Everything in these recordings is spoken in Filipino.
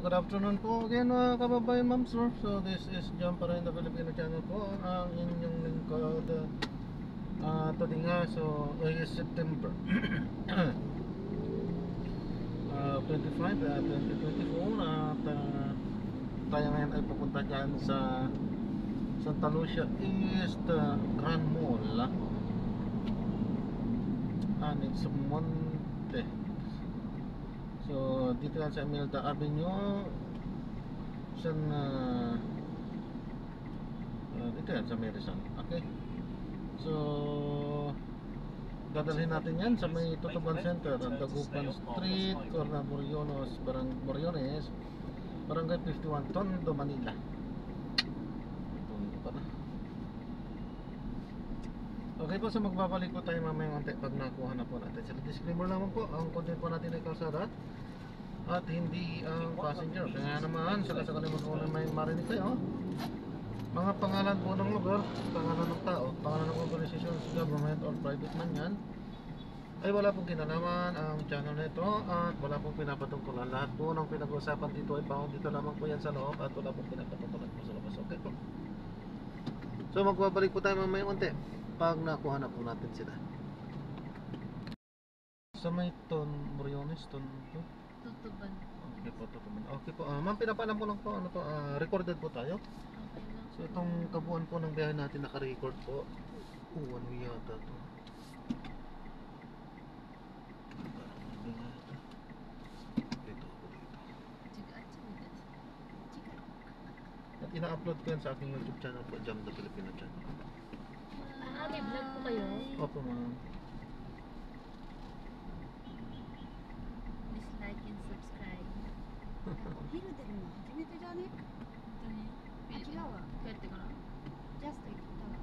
Good afternoon po again mga kababayan, ma'am sir. So this is John para in the Filipino channel po, ang inyong lingkod. Today nga, so is September 25, 2024 at tayo ngayon ay pupunta dyan sa Santa Lucia East Grand Mall, and it's Monte. So dito yan sa Imelda Avenue, dito yan sa Marison. Okay, so dadalhin natin yan sa may Tutuban Center, ang Dagupan Street, Corna Moriones, Barangay 51, Tondo, Manila. Tondo pa na. Okay po, so magbabalik po tayo mamaya konti pag nakuha na po natin sila. Disclaimer naman po, ang content po natin ay kalsada at hindi ang passenger. Kaya naman, sakasakali mo po na may marinig kayo, mga pangalan po ng lugar, pangalan ng tao, pangalan ng organization, government or private man yan, ay wala pong kinalaman ang channel nito at wala pong pinapatungkulan. Lahat po ng pinag-uusapan dito ay found dito lamang po yan sa loob at wala pong pinapatungkulan po sa labas. Okay po. So magbabalik po tayo mamaya konti pag nakuha na po natin sila. Sa may Moriones, Tutuban. Okay po, Tutuban. Okay po. Ma'am, pinapaalam ko lang po, ano po, recorded po tayo. Okay lang. So itong kabuuan po ng biyahe natin naka-record po. One way yata to. Dito ako dito. At ina-upload ko yan sa aking YouTube channel po, Jam the Filipino channel. May vlog po kayo? Opo ma'am. Please like and subscribe. 昼出るの初めてじゃね？違うわ。帰ってからジャスト行ったわ。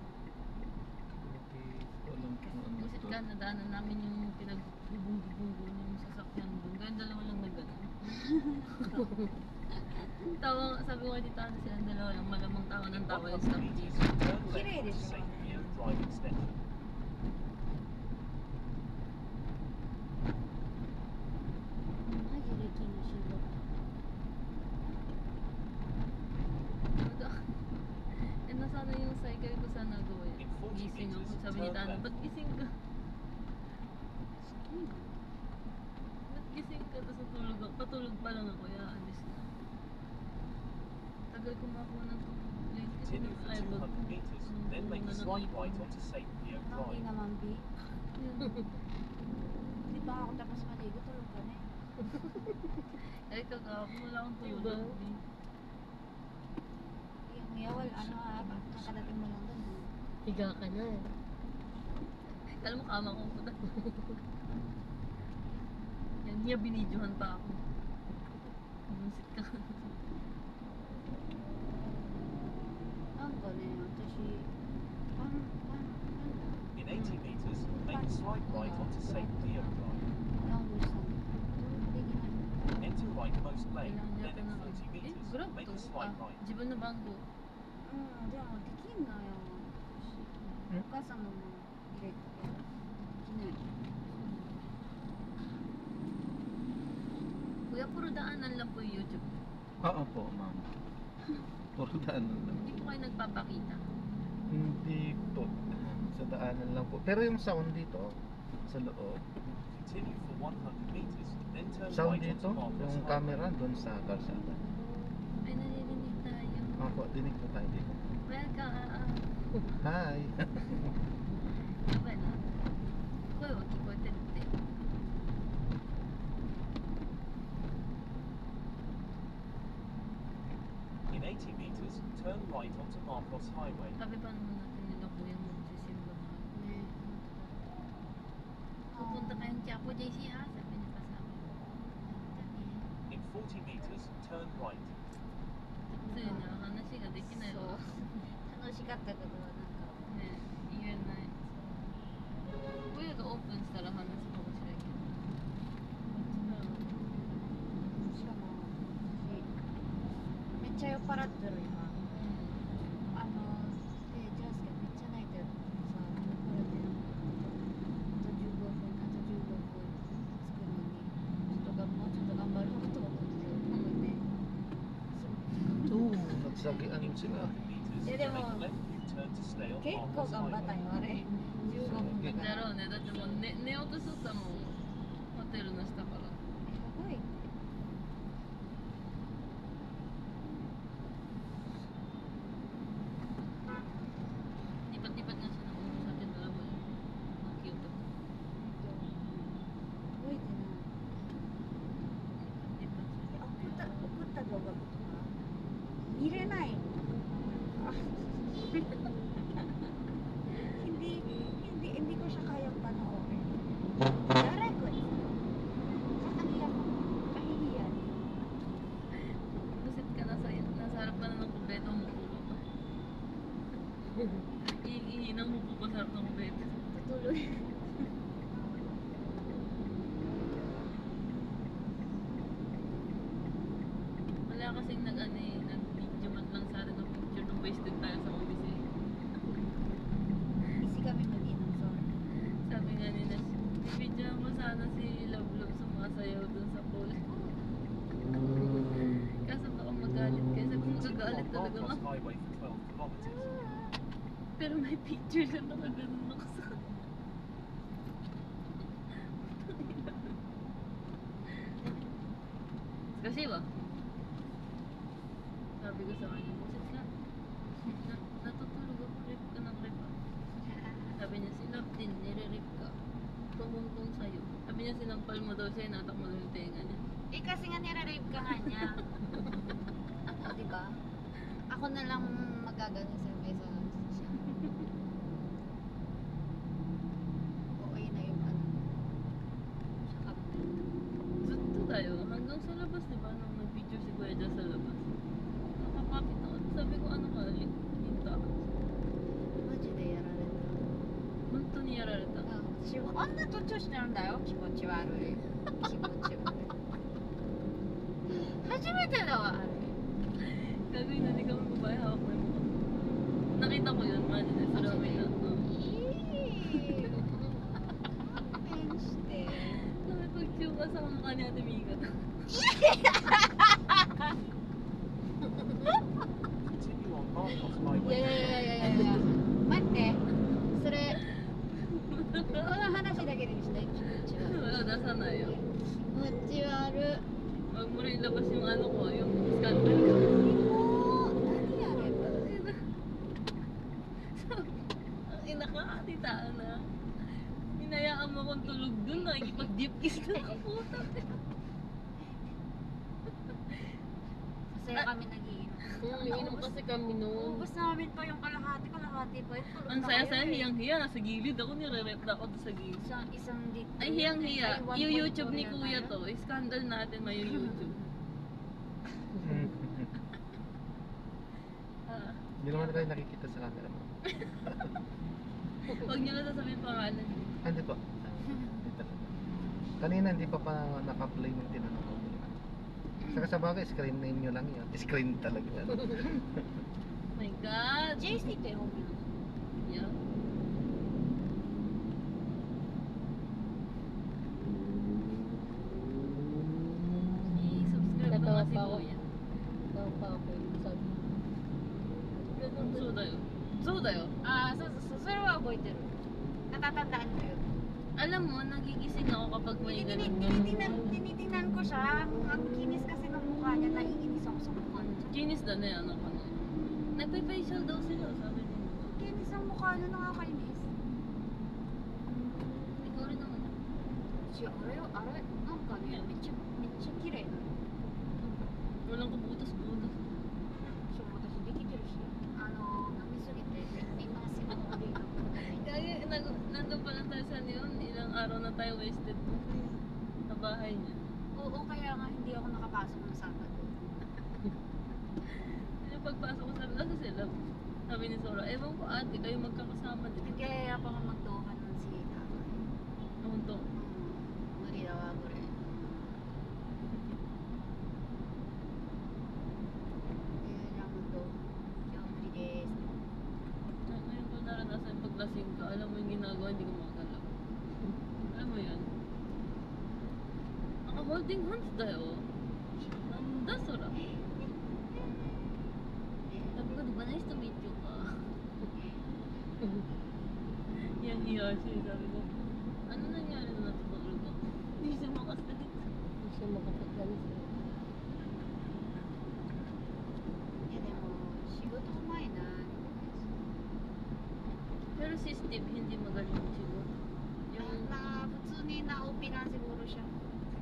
Hindi ko alam kung ano Busit to. ka, nadaanan namin yung pinagbubunggo yung sasakyan doon. Kaya dalawa lang na gano'n. Tawa, sabi ko kay Tita Ana, silang dalawa lang. Malamang tawa ng tawa yung staff dito. 綺麗でしょ。 マジで昨日仕事。 Eh, nasana yung cycle ko sana gawin. Gising ako. Sabi ni Tana, ba't gising ka? Ba't gising ka? Tapos natulog ako. Patulog pa lang ako. Kaya alis na. Tagal kumakuha ng tulog. Continue for 200 meters, then make a slight right onto St. Leo Hindi Drive. naman, B. Di ba ako tapos maligo, tulog ka na eh. Eh, kagapon wala akong tulog. Yung yawal, ano ha, nakadating mo lang doon. Higa ka na eh. Kala mo kama ko puta. Yan niya, binidyohan pa ako. Busit ka. なんかね、私、In 80 meters, make a slight right onto St. Leo Drive. ラングしたの。できない。 Enter rightmost lane, Kailangan niya then pa in ng... 40 Eh, meters, grab make to. a slight right. 自分の番号。うん、でもできんのよ。お母さんのも入れてできない。 Kuya, puro daanan lang po yung YouTube. Oo po ma'am. Puro daanan lang. Hindi po kayo nagpapakita. Hindi po. Sa daanan lang po. Pero yung sound dito, sa loob. Continue for 100 meters, then turn Sound right dito, onto Marcos yung Highway. camera doon sa kalsada. Ay, naririnig tayo. Opo, dinig po tayo dito. Welcome! Hi! やばいな。声は聞こえてるって。 In 80 meters, turn right onto Marcos Highway. Sabi pa naman natin nila kuya magsisimba na. ね Pupunta kayong Quiapo JC ha? Sabi niya pa sa akin. In 40 meters, turn right. ついな話ができないわ。楽しかったことはなんかね言えない。親がオープンしたら話すかもしれんけど。しかも私めっちゃ酔っ払ってる今でジャスケめっちゃ泣いてるさ酔っ払ってあと15分作るのにもうちょっと頑張ろうと思って Sagian sila. Eh, de mo, Make left U-turn to stay on 結構 Farmers 頑張った Highway. よあれ15分だからだろうね。だってもう寝ようとしとったもん。ホテルの下から。やばいLipat-lipat nga siya ng sa atin dalawa. Ang cute. 覚えてない Lipat siya. 送った動画とか見れないah. hindi ko siya kayang panoorin daray ko kahihiyan Busit ka nasa harap ka na ng kubeto mo po ka. Ihinang mo po sa harap ng kubeto. tutulog Wala kasing nag-video man lang sa atin ng picture nung wasted tayo sa office eh. busy kami mag-inom sorry Sabi nga nila, video mo sana si Love Love sumasayaw dun sa pool. Kaso baka magalit kayo. Sabi ko magagalit Continue on talaga Barcross ma. Highway for 12 kilometers. Pero may picture na nakaganon ako sa Kasi ba? Sabi ko sa kanya, Busit ka. Natutulog ako, rip ka ng rip ah. Sabi niya, si Love din, nire-rip ka. Tumungtong sa'yo. Sabi niya, sinampal mo daw siya, natak mo daw yung tenga niya. eh kasi nga nire-rape ka nga niya o diba ako na lang magagano sa mesa siya okay na yung ano siya kapatid Zuto tayo, hanggang sa labas, di ba? Nung nag-picture si Kuya dyan sa labas. Nakakapit ako. Sabi ko, ano ka? Linta. マジでやられ本当にやられた。たあんなと調子になるんだよ気持ち悪い気持ち悪い初めてだわ Gagawin na, di kami babae, hawak mo yung mukha. Nakita ko yun, man. Sa ramen na.勘弁して Nakipag-chew ka sa mukha ni Ate Mika. Continue on Barcross い Highway. やいやいやいやいや待ってそれこの話だけでにして気持ち悪い Wala, nasa na yun. 気持ち悪い Wag mo rin ilabas yung ano ko, yung scandal ko. 何やれば Ang ina ka, titaan na. Hinayaan mo akong tulog dun, nakikipag-deep kiss na ako. Puta. Masaya kami nag-iinom Iinom kasi kami noon. ubus namin pa yung kalahati pa yung tulog Ang na saya-saya, kayo eh. hiyang-hiya. Nasa gilid ako, nire-rep na ako doon sa gilid. Isang dito Ay, hiyang-hiya. Ay, one Yung point YouTube ni four na Kuya tayo. to. Scandal natin may YouTube. Ah, Hindi naman kayo nakikita sa camera mo. Huwag nyo na sasabihin pangalan. Hindi po. Hindi talaga. Kanina hindi pa naka-play yung tinanong ko. Saka sa bagay, screen name nyo lang yun. Screen talaga yan. My God! JC って本名 Yeah. I-subscribe ko nga si Kuya. Ganun, so dayo. So dayo. ああそうそれは覚えてる natatandaan ko yun Alam mo, nagigising ako kapag may ganun. tinitingnan ko siya ang kinis kasi ng mukha niya naiinis ako sa mukha niya Kinis na yan ako. Nagpa-facial daw sila, sabi niya. ang kinis ang mukha niya nakakainis Ikaw rin naman. 違うあれなんかねめっちゃ綺麗なの Walang kabutas-butas. そう私できてるし飲みすぎて今すぐおりが Kaya nandun pa lang tayo sa yun, ilang araw na tayo wasted sa bahay niya. oo kaya nga hindi ako nakapasok ng Sabado Yung pagpasok ko sabi, nasa sila? Sabi ni Sora, ewan ko ate, kayo magkakasama din. nagkaya pa nga magtuhan ng si Tatay Noon to. 無理だわこれ Ngayon ko naranasan paglasing ka, alam mo yung ginagawa, hindi ko makagalaw. Alam mo yun? Naka-holding hands tayo. Nanda Sora. Iya siya, sabi ko, ano nangyari na natutulog ako? Hindi siya makasalit. Hindi siya makapaglansa. Pero si Steve hindi magaling siguro. Yung普通にna OP lang siguro siya.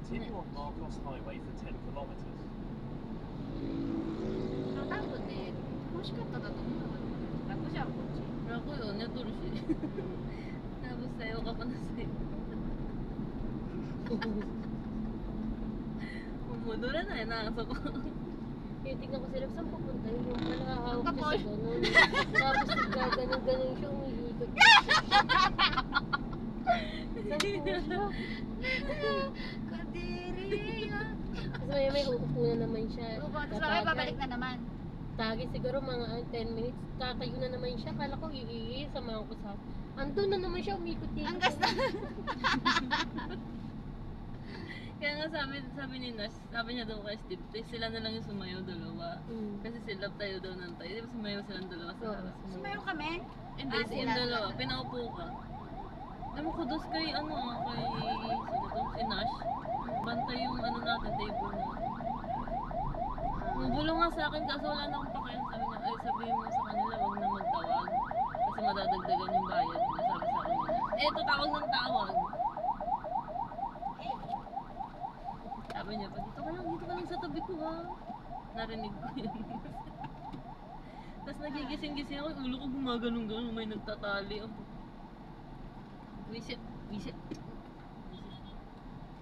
Continue on Marcos Highway for 10 kilometers. 多分ね、楽しかっただと思う。楽じゃん、こっち。 ako yun, naturo siya. Tapos sayo ka pa na sayo. Umudura na yun, nasa ko. Kaya tignan ko sila, saan pupunta yun? Yung pala hawak Ang niya sa ganun. Tapos nagkaganon-ganon siya, umiikot. Saan po siya? Kadiri! Tapos may uupo na naman siya. Tapos mamaya babalik na naman. Tagi siguro mga 10 minutes. Tatayo na naman siya. Kala ko samahan ko sa... Andun na naman siya, umikot-ikot. Ang gas na. Kaya nga sabi ni Nash, sabi niya daw kay Steve, sila na lang yung sumayaw dalawa. Kasi sila tayo daw ng tayo. Di ba sumayaw silang dalawa sa harap? Sumayo kami. Hindi, Ah, yung sila. dalawa, pinaupo ka. Alam ko dos kay ano kay sino to, si Nash. Bantay yung ano natin, table natin. Mabulong nga sa akin kaso wala na akong pakialam. Sabi niya, ay sabihin mo sa kanila, wag na magtawag. Kasi madadagdagan yung bayad. Sabi sa akin ni Nash. Eto, tawag ng tawag. Sabi niya, dito ka lang sa tabi ko ha. Narinig ko yun. Tapos nagigising-gising ako, ulo ko gumaganong-ganon, may nagtatali ako. Wisit.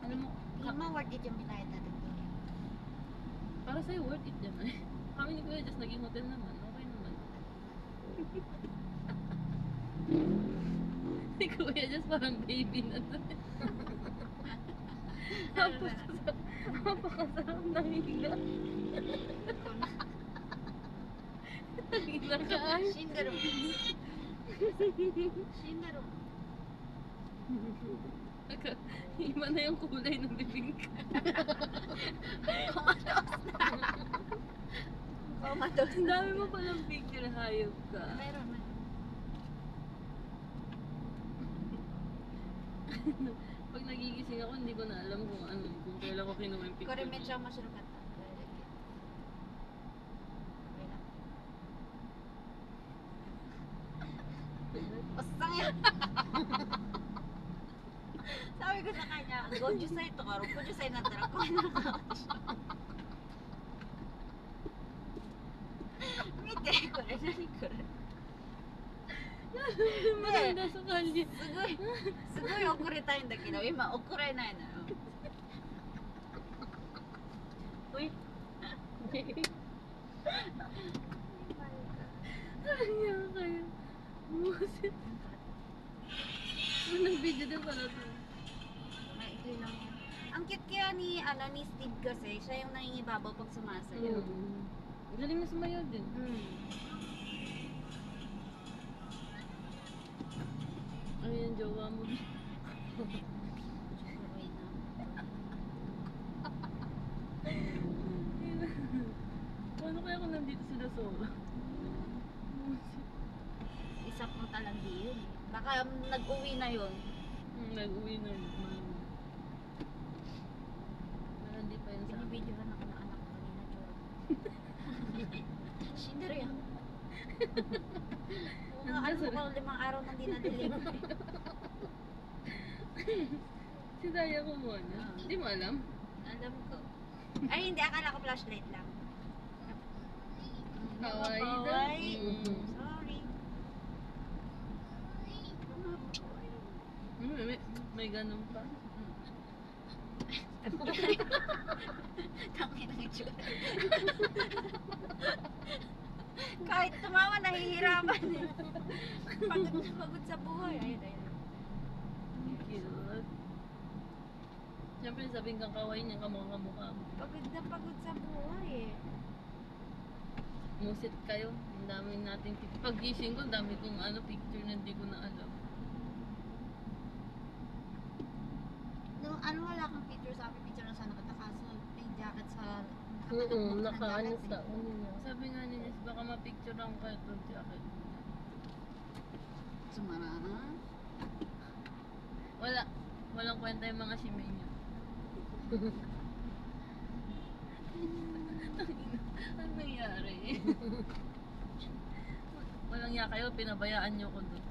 Alam mo, Hindi mo worth it yung binayad natin doon. para sa'yo worth it yan eh. Kami ni Kuya just naging hotel naman, okay naman. Si Kuya just parang baby na to. Napakasarap na higa. Higa ka ay. Shindaro. Shindaro. Iba na yung kulay ng bibing ka. Comatose. Ang dami mo palang picture, hayop ka. Meron. Pag nagigising ako, hindi ko na alam kung ano, kung kailan ko kinuha yung picture. これめっちゃ面白かった。おっさんや。Sabi ko sa kanya, 50歳とか60歳になったらこんな顔でしょ。見て、これ何これ。 Maganda sa kanya. すごい遅れたいんだけど、今遅れないのよ。 Uy. Kaya kaya. Busit. Nag-video din pala to. Maikli lang yan. Ang cute kaya ni Steve kasi, siya yung nangingibabaw pag sumasayaw. Galing na sumayaw din. Ano yung jowa mo? Paano kaya kung nandito sila sola? Isa punta lang di yun. Baka nag-uwi na yun. Nag-uwi na yun. Pero hindi pa yun sa akin. Binibidyohan ako ng anak ko kanina, Chor. Shindero yan. Mga ano ko, 5 araw nang di na-deliver. Si Daya ko muna. Hindi mo alam? Alam ko. Ay, hindi. Akala ko flashlight lang. Kawaii daw. Kawaii. Mm. Sorry. May ganun pa. Tangin ang itsura. Kahit tumawa, nahihirapan eh. Pagod na pagod sa buhay. Ayun. Cute. Siyempre sabihin kang kawaii niya, kamukha mo. Pagod na pagod sa buhay eh. Musit kayo. Ang dami nating picture. Pag gising ko, ang dami kong picture na hindi ko na alam. No, wala kang picture sa akin. Picture na sana kita kaso may jacket sa... Nakaano sa niya. Sabi nga niya, baka ma-picture lang kayo itong jacket. Sumara na. Walang kwenta yung mga simenyo. Ano nangyari? Walang ya kayo, pinabayaan nyo ko doon.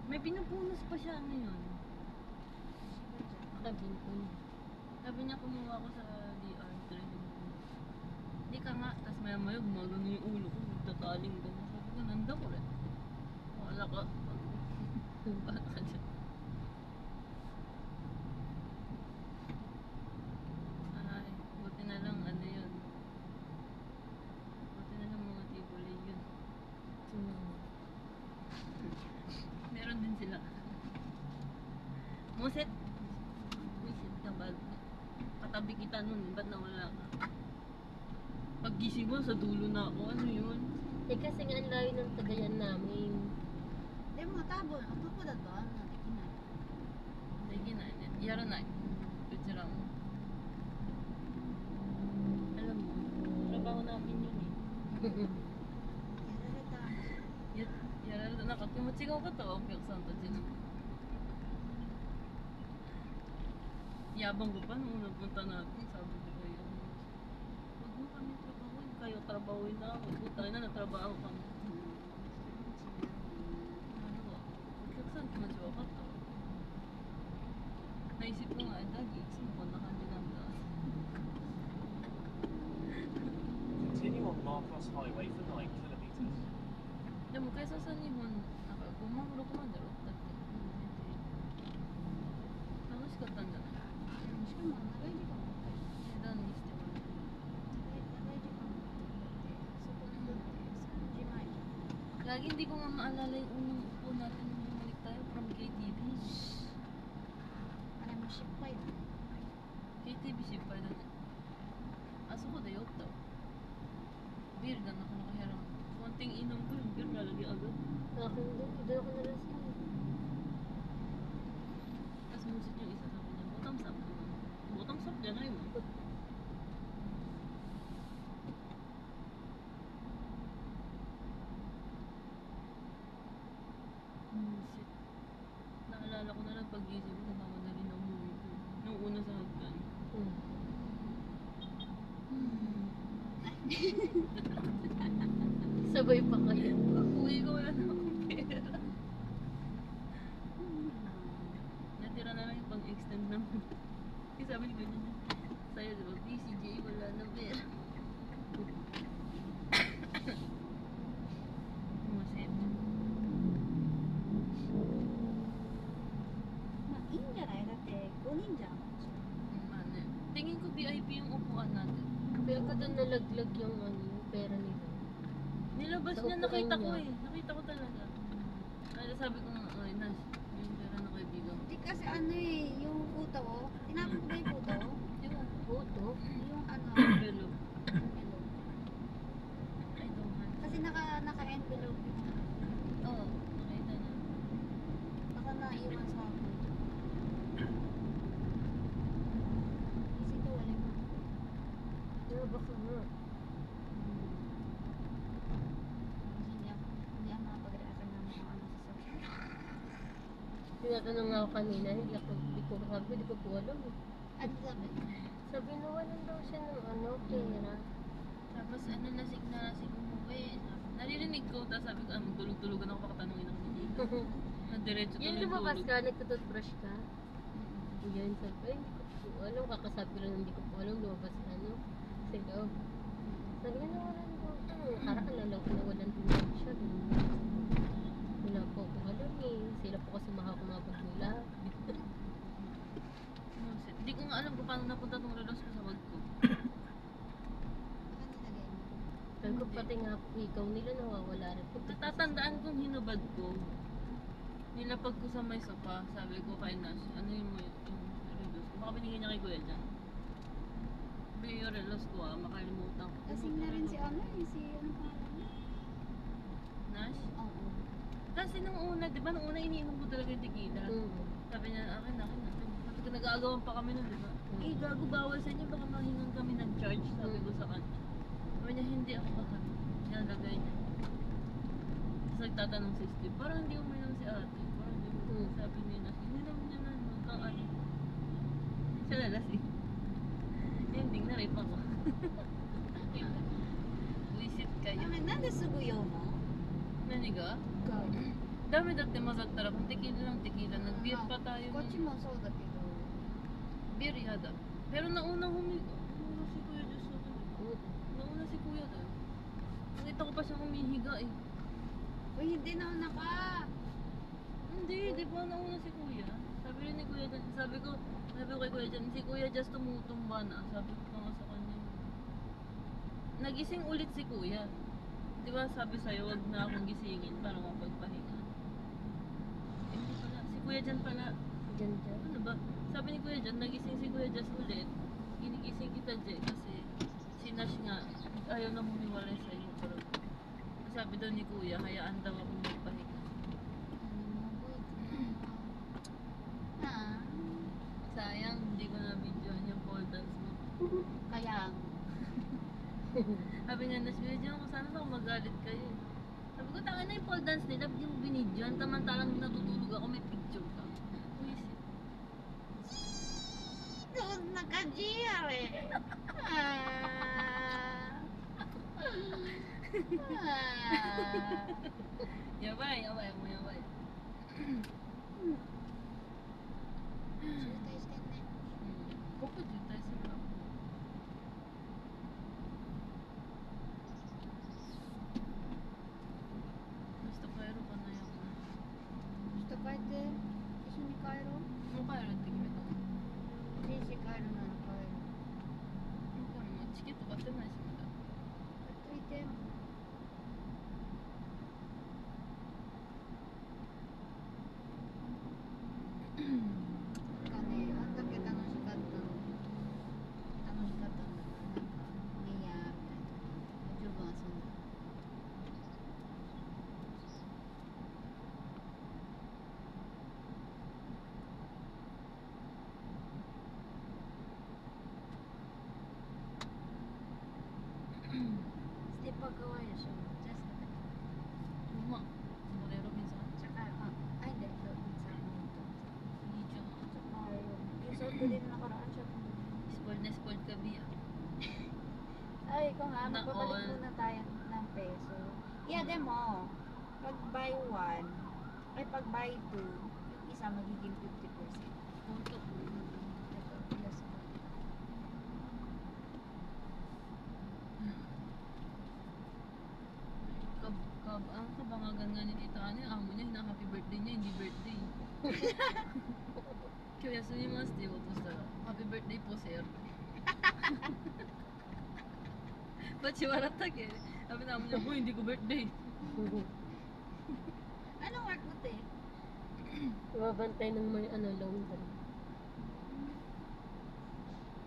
May pinupunas pa siya, ano yun? Sabihin ko. Sabi niya kumuha ko sa DR training. Hindi ka nga, tapos maya maya gumagano yung ulo ko, nagtataling ka na. Sabi ko, nanda ko rin. Wala ka. Baka ka dyan. Ay, buti na lang, ano yun. Buti na lang mga tibuli yun. Meron din sila. Muset. Muset ka ba? Katabi kita nun, ba't nawala ka? Paggising mo, sa dulo na ako. Ano yun? Eh kasi nga ang layo ng Cagayan namin. Hindi mo tabon. Ako po na to. Ano? Tikinan. Sige na, yara na. Pitsira mo. Alam mo, trabaho namin yun eh. Yararata. Yara na, nakatimutsigaw ka to. Okay, santa dyan. Yabang ko pa nung napunta natin. Sabi ko kayo, wag mo kami trabahoin. Kayo trabahoin na ako. Buta na, natrabaho kami. Ano ba? Okay, saan kumadyo ka to? Naisip ko nga, dagi, sumpo na kanya ng daan. Continue on Marcos Highway for 9 kilometers. Alam mo, kaysa sa Nihon, kumamuro ko man daro. Tapos ka tanda na. Siya mo. Ready ka mo. Dan liste mo. Ready ka mo. So, kung nandun sa Jimay. Lagi hindi ko nga maalala yung unang upo natin nung bumalik tayo from KTV. Ano mo ship pa yun? KTV siya pa doon. Aso ko dayo to. Beer na ako nakahiram. Konting inom ko yung beer nalagi agad. Akin din, doon ako nalasing. Tapos musit yung isa sabi niya, butang sap naman. Butang sap dyan ay mo. Musit. Naalala ko na lang pag-isip ko, nagmamadali na umuwi ko. Nung una sa hagdan. Sabay pa kayo. Uwi ko wala na akong pera. Natira na lang yung pang-extend naman. Kasi sabi ni ganyan niya, sa'yo diba, PCJ wala na pera. Musit. Inja na yun. Dati, kunin dyan. Ano, tingin ko VIP yung upuan natin. Pero ko doon nalaglag yung ano, yung pera nila. Nilabas Sa niya, upuan nakita ko niya. eh. Nakita ko talaga. Kaya sabi ko nga, ay Nas, yung pera na kaibigan ko. Hindi kasi ano eh, yung puto. Tinapon ko ba yung puto? Yung Photo? Yung ano, envelope. envelope. I don't have. Kasi naka-envelope yung Oo, nakita niya. baka naiwan sa akin. Isip ko wala mo. Pero baka nga. Hindi ako makapag-react ng mga ano sa social. Tinatanong nga ako kanina, hindi ko sabi, hindi ko po alam. Ano sabi? Sabi na walan daw siya ng ano, pera. Tapos ano, lasing na lasing umuwi. Naririnig ko, tapos sabi ko, magtulog-tulogan ako, baka tanungin ako ni Dito. Na diretso Yung lumabas tulog-tulog. ka, nagtututbrush ka. Yun, sabi, ay, hindi ko po alam, kakasabi lang, hindi ko po alam, lumabas ka, no? Sa loob. Sabi niya, nawalan daw siya. Parang alala ko na walan din daw siya. Wala po ako alam eh. Sila po kasi makakumapagmula. Hindi ko nga alam kung paano napunta tong relos ko sa bag ko. Baka nilagay mo. Sabi ko pati nga po, ikaw nila nawawala rin po. Natatandaan kong hinubad ko. Nilapag ko sa may sopa. Sabi ko kay Nash, ano yung relos ko? Baka binigyan niya kay Kuya dyan. Sabi yung relos ko makalimutan ko. Kasing na rin si ano eh, si ano pangalan niya? Nash? Oo. Kasi nung una, di ba nung una iniinom ko talaga yung tequila. Sabi niya, akin. Sabi ko, nag-aagawan pa kami nun, di ba? Eh, gago, bawal sa inyo, baka mahingan kami ng charge, sabi ko sa kanya. Sabi niya, hindi ako baka. Nilagay niya. Tapos nagtatanong si Steve, parang hindi uminom si ate. Parang hindi uminom. Sabi niya na, ininom niya na, no? Kang ano. Siya nalasing. Ending na rape ako. Wisit kayo. Nanda suguyo mo? Naniga? Go. Dami dati masagtara. Kung tequila lang tequila. Nag-beer pa tayo. こっちもそうだけど Beer yada. Pero nauna humiga. Nauna si Kuya Diyos sa akin. Nauna si Kuya doon. Nakita ko pa siya humihiga eh. Uy, hindi nauna ka. Hindi, di ba nauna si Kuya? Sabi rin ni Kuya Jan, sabi ko kay Kuya Jan, si Kuya just tumutumba na. Sabi ko pa nga sa kanya. Nagising ulit si Kuya. Di ba sabi sa'yo, wag na akong gisingin para mapagpahinga. Eh, hindi pala. Si Kuya Jan pala. Diyan. Ano ba? Sabi ni Kuya Jan, nagising si Kuya Jas ulit. Ginigising kita, Jay, kasi si Nash nga, ayaw na humiwalay sa'yo. Pero sabi daw ni Kuya, hayaan daw akong magpahinga. Ah, Sayang, hindi ko na videoan yung pole dance mo. kaya Sabi nga, Nash, video ko sana ako magalit kayo. Sabi ko, tanga na yung pole dance nila, hindi mo binidyoan. Tamantalang natutulog ako, may picture ka. Wisit. doon naka-GR eh. Yabay, yabay mo, yabay. 渋滞してんね。ここ渋滞するな。明日帰ろうかなよ。明日帰って一緒に帰ろう。もう帰るって決めたの。人生帰るなら帰る。でもチケット買ってないしまだ。買っといて。なんかね、あんだけ楽しかったんだから、なんかいいやみたいな。十分遊んだ。ステッパー可愛いでしょ。ジャストだけど。うまっ。そこでロビンさん。 Tsaka, ay, hindi. Doon sa ano to. いいじゃん。 Tsaka yung suot ko din nakaraan siya. Spoiled na spoiled ka, Bia. Ay, ikaw nga, Na magpapalik all. muna tayo ng peso. Yeah, demo. Pag buy one, ay pag buy two, yung isa magiging 50%. Punto. Ito, yes. Ang kabangagan nga ni Tita Ana, yung amo niya, na happy birthday niya, hindi birthday. Kaya yasunimasu yo to shitara, happy birthday po sir. Ba't siya waratake? Sabi na amo niya, boy, hindi ko birthday. Anong work mo, te? Mabantay ng may laundry.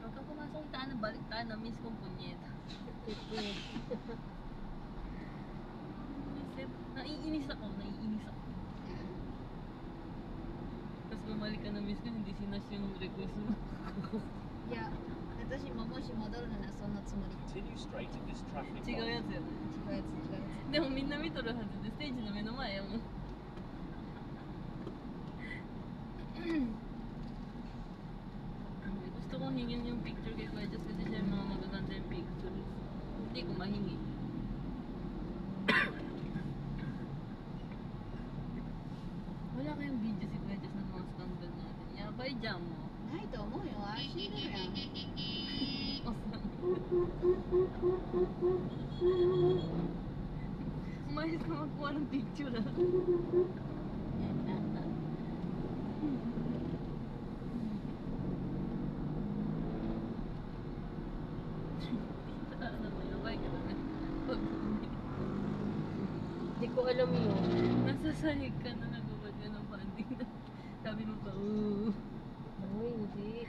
Huwag kang pumasok Tita Ana, balik tayo na miss kong punyeta. Naiinis ako. Tapos bumalik ka na miss ko, hindi sinas yung request mo. いや、私ももし戻るならそんなつもり。 Continue straight at this traffic 違う light. やつやね。違うやつ、違うやつ。でもみんな見とるはずで、ステージの目の前やもん。Gusto kong hingin yung picture kay Kuya Just kasi siya yung mga magaganda yung picture. Hindi ko mahingi. Wala kayong video si Kuya Just ng mga scandal natin. Yabay dyan mo. ないと思うよ。安心だよ。 Umayos ka magkuha ng picture ah. Ano ba yun? Bye ka naman. Hindi ko alam yun. Nasa sahig ka na nagubad ka ng banding na. Sabi mo pa, ooh. Ay, hindi.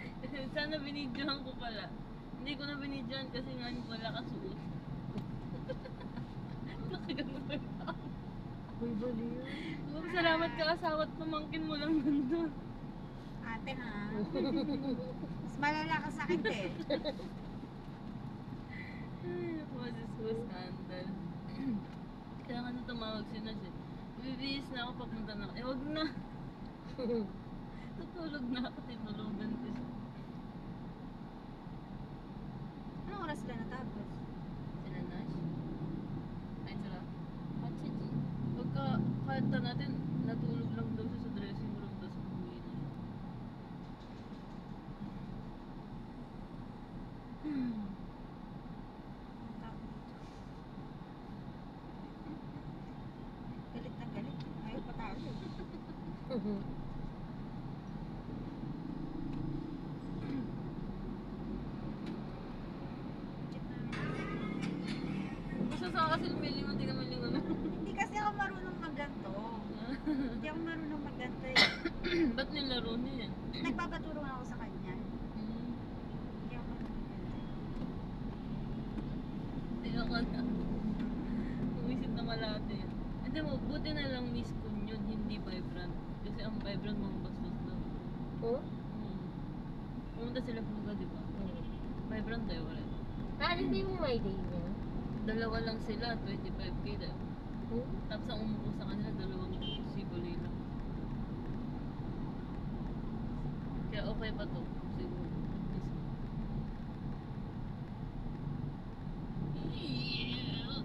Sana binidyohan ko pala. Hindi ko na binidyohan kasi nga wala kasuot. Nakaganon pa yung tao. Uy, bali yun. Oh, salamat ka asawa at pamangkin mo lang nandun. Ate ha. Mas malala ka sa akin, te. Ay, naku, Diyos ko, scandal. Kaya nga na tumawag si Nash eh. Bibihis na ako pagpunta na. Eh, wag na. Tutulog na ako. Tinulugan ko siya. Anong oras sila natapos? Sila Nash. Ay, sila. Patsiji. Pagka kanta natin, natulog lang daw siya sa dressing room. Tapos umuwi na siya. Galit na galit. Ayaw patawag. Basta sa kasi lumiling, hindi naman yung ano. Hindi kasi ako marunong magganto. Hindi ako marunong magganto eh. Ba't nilaro niya yan? Nagpapaturo nga ako sa kanya. Hindi ako marunong magganto. Hindi ako na. Umisit na malate yan. Hindi mo, buti na lang Miss Kun yun, hindi vibrant. Kasi ang vibrant mga bastos daw. Oh? Pumunta sila Puga, di ba? Vibrant tayo wala. Hindi yung my day niya. Dalawa lang sila, 25k daw. Hmm? Tapos ang umupo sa kanila, dalawang sibuli lang. Kaya okay pa to, siguro.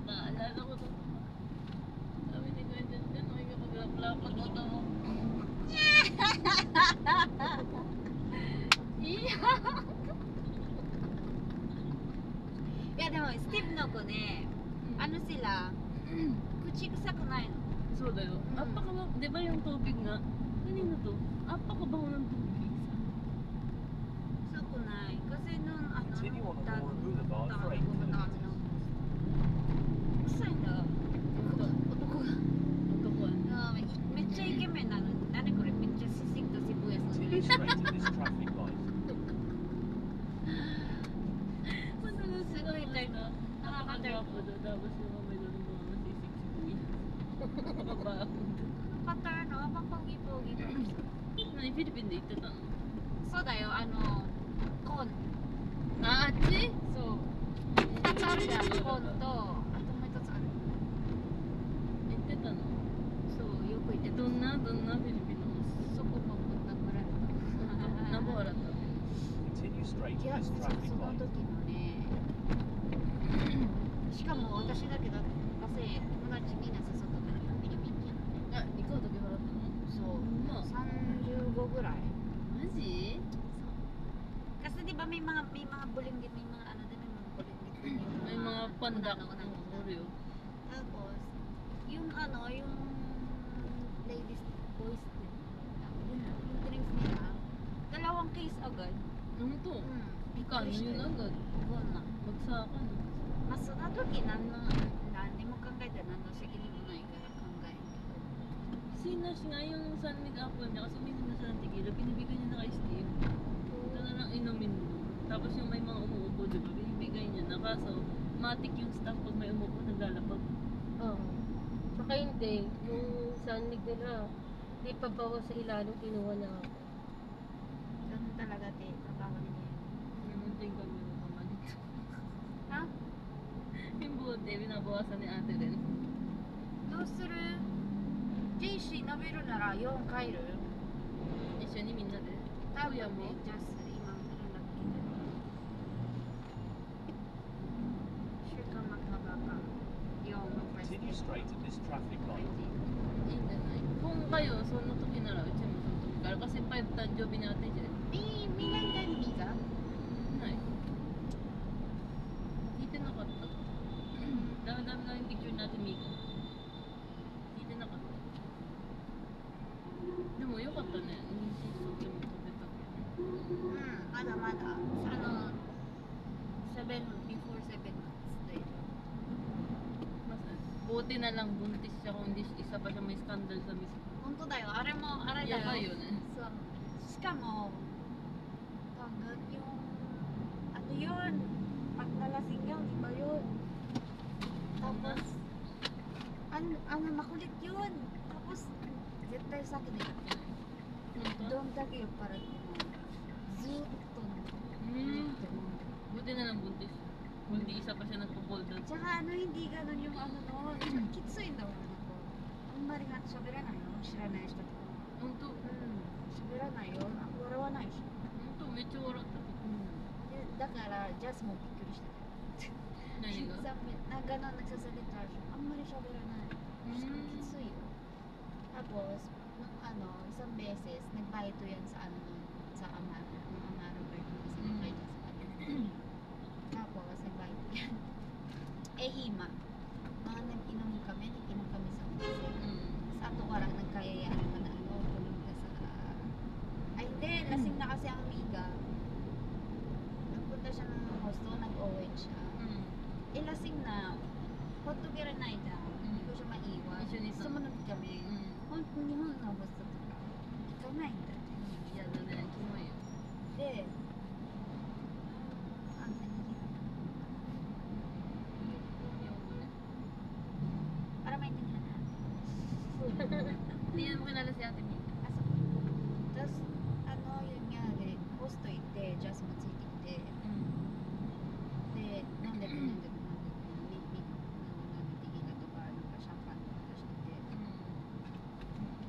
Naalala ko to. Sabi ni Gwen dyan, makikipaglaplapan mo to. Yeah, でも Steve の子ね、sila, 口臭くないの。そうだよ。di ba yung tubig nga? Kanina to? Apakabaho ng tubig. 臭くない。Kasi nung Continue on Aurora Boulevard for 8 kilometers. 臭いんだ。男が。Magkakuan. めっちゃイケメンなのに、何これめっちゃシシッと渋谷住んで Continue る。 straight at this traffic light.すごいなんかNakakagapo doon. Tapos yung mamay doon ng mga masisik si Kuya. Nakabaho. Pattern, no? Pang-pogi-pogi. Ano, Philippine date ito? そうだよ、コーン。 Ah, achi? そう。2つあるじゃん、コーンと、あともう一つある。 Ito ito, no? そう、よく行ってた。 Doon na, Filipinos. そこもなくなった。 Nabora to. Continue straight いや、 at そ this の traffic 時 light. のね、しかも私だけど、kasi友達みんな誘ったからフィリピンじゃん。 Ah, ikaw tabi harap mo? そう、 Ma. 35ぐらい。 Maji? Kasi di ba may mga bulinggit, may mga ano din, may mga bulinggit. May mga pandak ng ng Oreo. Tapos, yung ladies, boys din. Yung drinks nila, 2 case agad. Ano to? Ikano yun agad? Bon na. Bagsakan. まあその時何にも考えて何の責任もないから考える Si Nash nga yung San Mig Apple niya kasi uminom na siya ng tequila, binibigay niya na kay Steve. Ito na lang inumin mo. Tapos yung may mga umuupo, di ba? Binibigay niya na. Kaso, matik yung staff pag may umuupo, naglalapag. Oo. Saka hindi. Yung sanig nila, di pa bawas sa ilalim, kinuha na ako. ganun talaga te trabaho nila yan Munting kami ng pamalit. ha? Yung bote, binabawasan ni ate rin. どうする JC 伸びるなら4帰る 一緒にみんなで。多分ね親も。ジャス今連絡来てる週間マクナバか4のファイ Continue straight at this traffic light. いいんじゃないkung kayo, so no時ならうちもその時からkasi 5 誕生日ni ate dyan. May nandang visa? ない。聞いてなかった。dami na yung picture natin, Miko. 聞いてなかった。でもよかったね。妊娠しとっても食べたけど。まだまだ7 before 7 months later Mas, buti na lang buntis siya kung hindi isa pa siya may scandal sa miss. 本当だよあれもあれだよやばいよね。そうしかもhanggang yung ano yun pag nalasing yun iba yun tapos makulit yun tapos 絶対さっきでやってないどんだけ酔っ払ってもずーっと飲んで Buti na lang buntis. Hindi isa pa siya nagpo-cold down. tsaka hindi ganun yung ano no kiついんだもんなんかんまり喋らないよ、知らない人と。ほんと喋らないよ、笑わないし。ほんとめっちゃ笑ったでだからジャスもびっくりしてた。何がMinsan nagsasalita siya. Ang mali siya pero na. Kitsu yun. Tapos, nung isang beses, nagbayad to yan sa sa Amara. Ang Amara birthday kasi nagbayad yan sa kanya. Tapos, nagbayad to yan. Hima. Mga nag-inom kami sa kasi. Sa ato karang nagkayayaan ka na tulog ka sa... Ay, hindi. Lasing na kasi ang amiga. Nagpunta siya ng hosto, nag-OH siya. Lasing na, hot together na ita. Hindi ko siya maiwan. Sumunod kami. Hindi mo na gusto to ka. Ikaw na ita. 嫌だねキモいよで、何para maintindihan natin. Hindi yan mo kilala si Ate Mika Asa. Tapos, yun nga, host to ite, just moついてきて、で、飲んでく飲んでく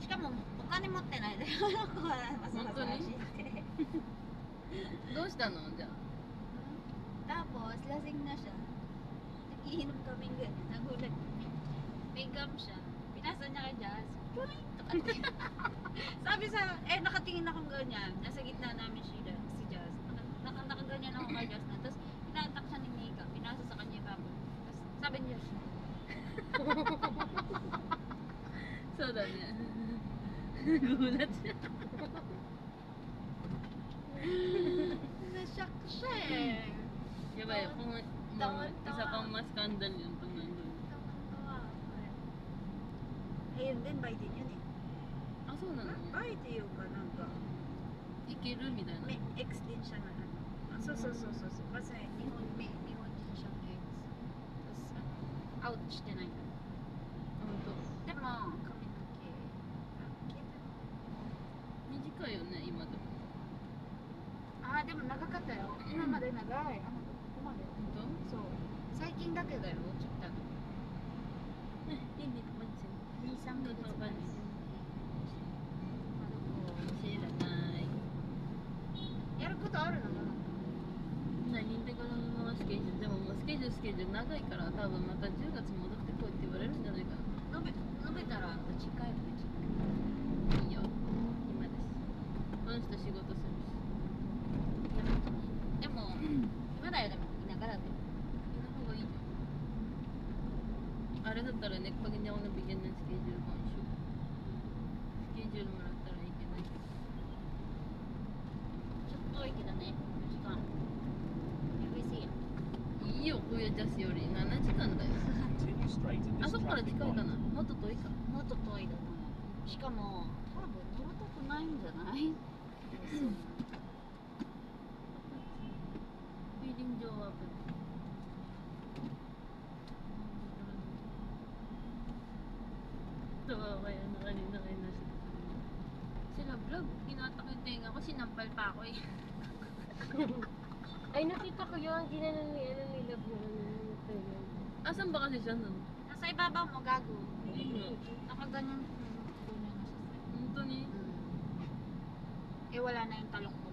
しかもお金持ってないで本当にどうしたのじゃあ Tapos, lasing na siya. Nagiinom kaming ganyan. Nagulat kami. May gum siya. Pinasa niya kay Jazz. Poing! Sabi nakatingin akong ganyan. Nasa gitna namin si Jazz. Nakaganyan ako kay Jazz na. Tapos, pinaantak siya ni Mika. Pinasa sa kanya yung baboy. Tapos, sabi niya siya. そうだねgulat siya Na-shock siya eh. Diba yun, kung isa pang mas skandal yun pag nandun. Ayun din, by din yun eh. Ah, so na no? By din yung Ikiru miたいな may ex din siya na So. Kasi nihon din siyang ex. Tapos outしてないから。ほんとでも髪の短いよね今でも毛でも長かったよ。今まで長い。ここまで。ほんとそう。最近だけだよ、切ったの。hindi napansin 2、3ヶ月前。知らないやることあるの？何でからのままスケジュールでももうスケジュール長いから多分また10月戻ってこいって言われるんじゃないかな伸びたら近いのいいよ今ですこの人仕事するしでも、今だよでも、田舎だって。いの方がいいじゃんあれだったらねpag hindi ako nabigyan ng schedule ko schedule mo lang taraいけないけどちょっと遠いけどね、時間。BBC や。いいよ冬ジャスより7時間だよ Continue straight at あ this そこから traffic 近いか light. なもっと遠いかもっと遠いだと思う。しかも、多分乗るとこないんじゃない？そう。フィーリング上はtawa kaya na kanina kayo nasa sila vlog, hinatak yung tenga ko, sinampal pa ako eh Ay, nakita ko yun. Ginanon nila na asan ba kasi siya nun? Nasa ibabaw mo, gago. Hindi Nakaganyan. ito ni Wala na yung talong ko.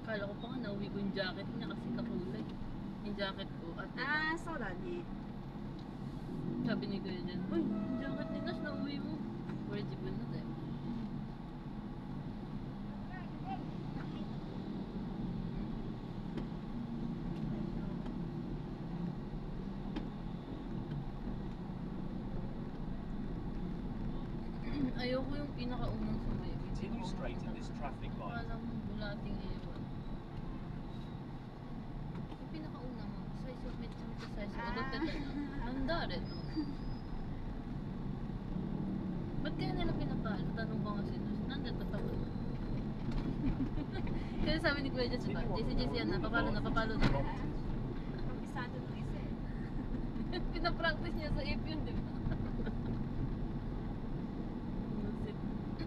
Kala ko pa nga nauwi ko yung jacket niya kasi kakulay yung jacket ko atそうだね。 sabi ni Kuya dyan uy, yung jacket ni Nash nauwi mo for jibun na tayo ayoko yung pinakaunang sumayo Continue straight at this traffic light. alam mo bulating ewan yung pinakauna mo size ofめっちゃめちゃ最初踊ってたなんだあれとba't kaya nila pinapalo? Tanong ko nga sino nanda tatawa kasi sabi ni Kuya Jess ba JC yan napapalo na Kabisado ng isa eh. pinapractice niya sa if yun di ba?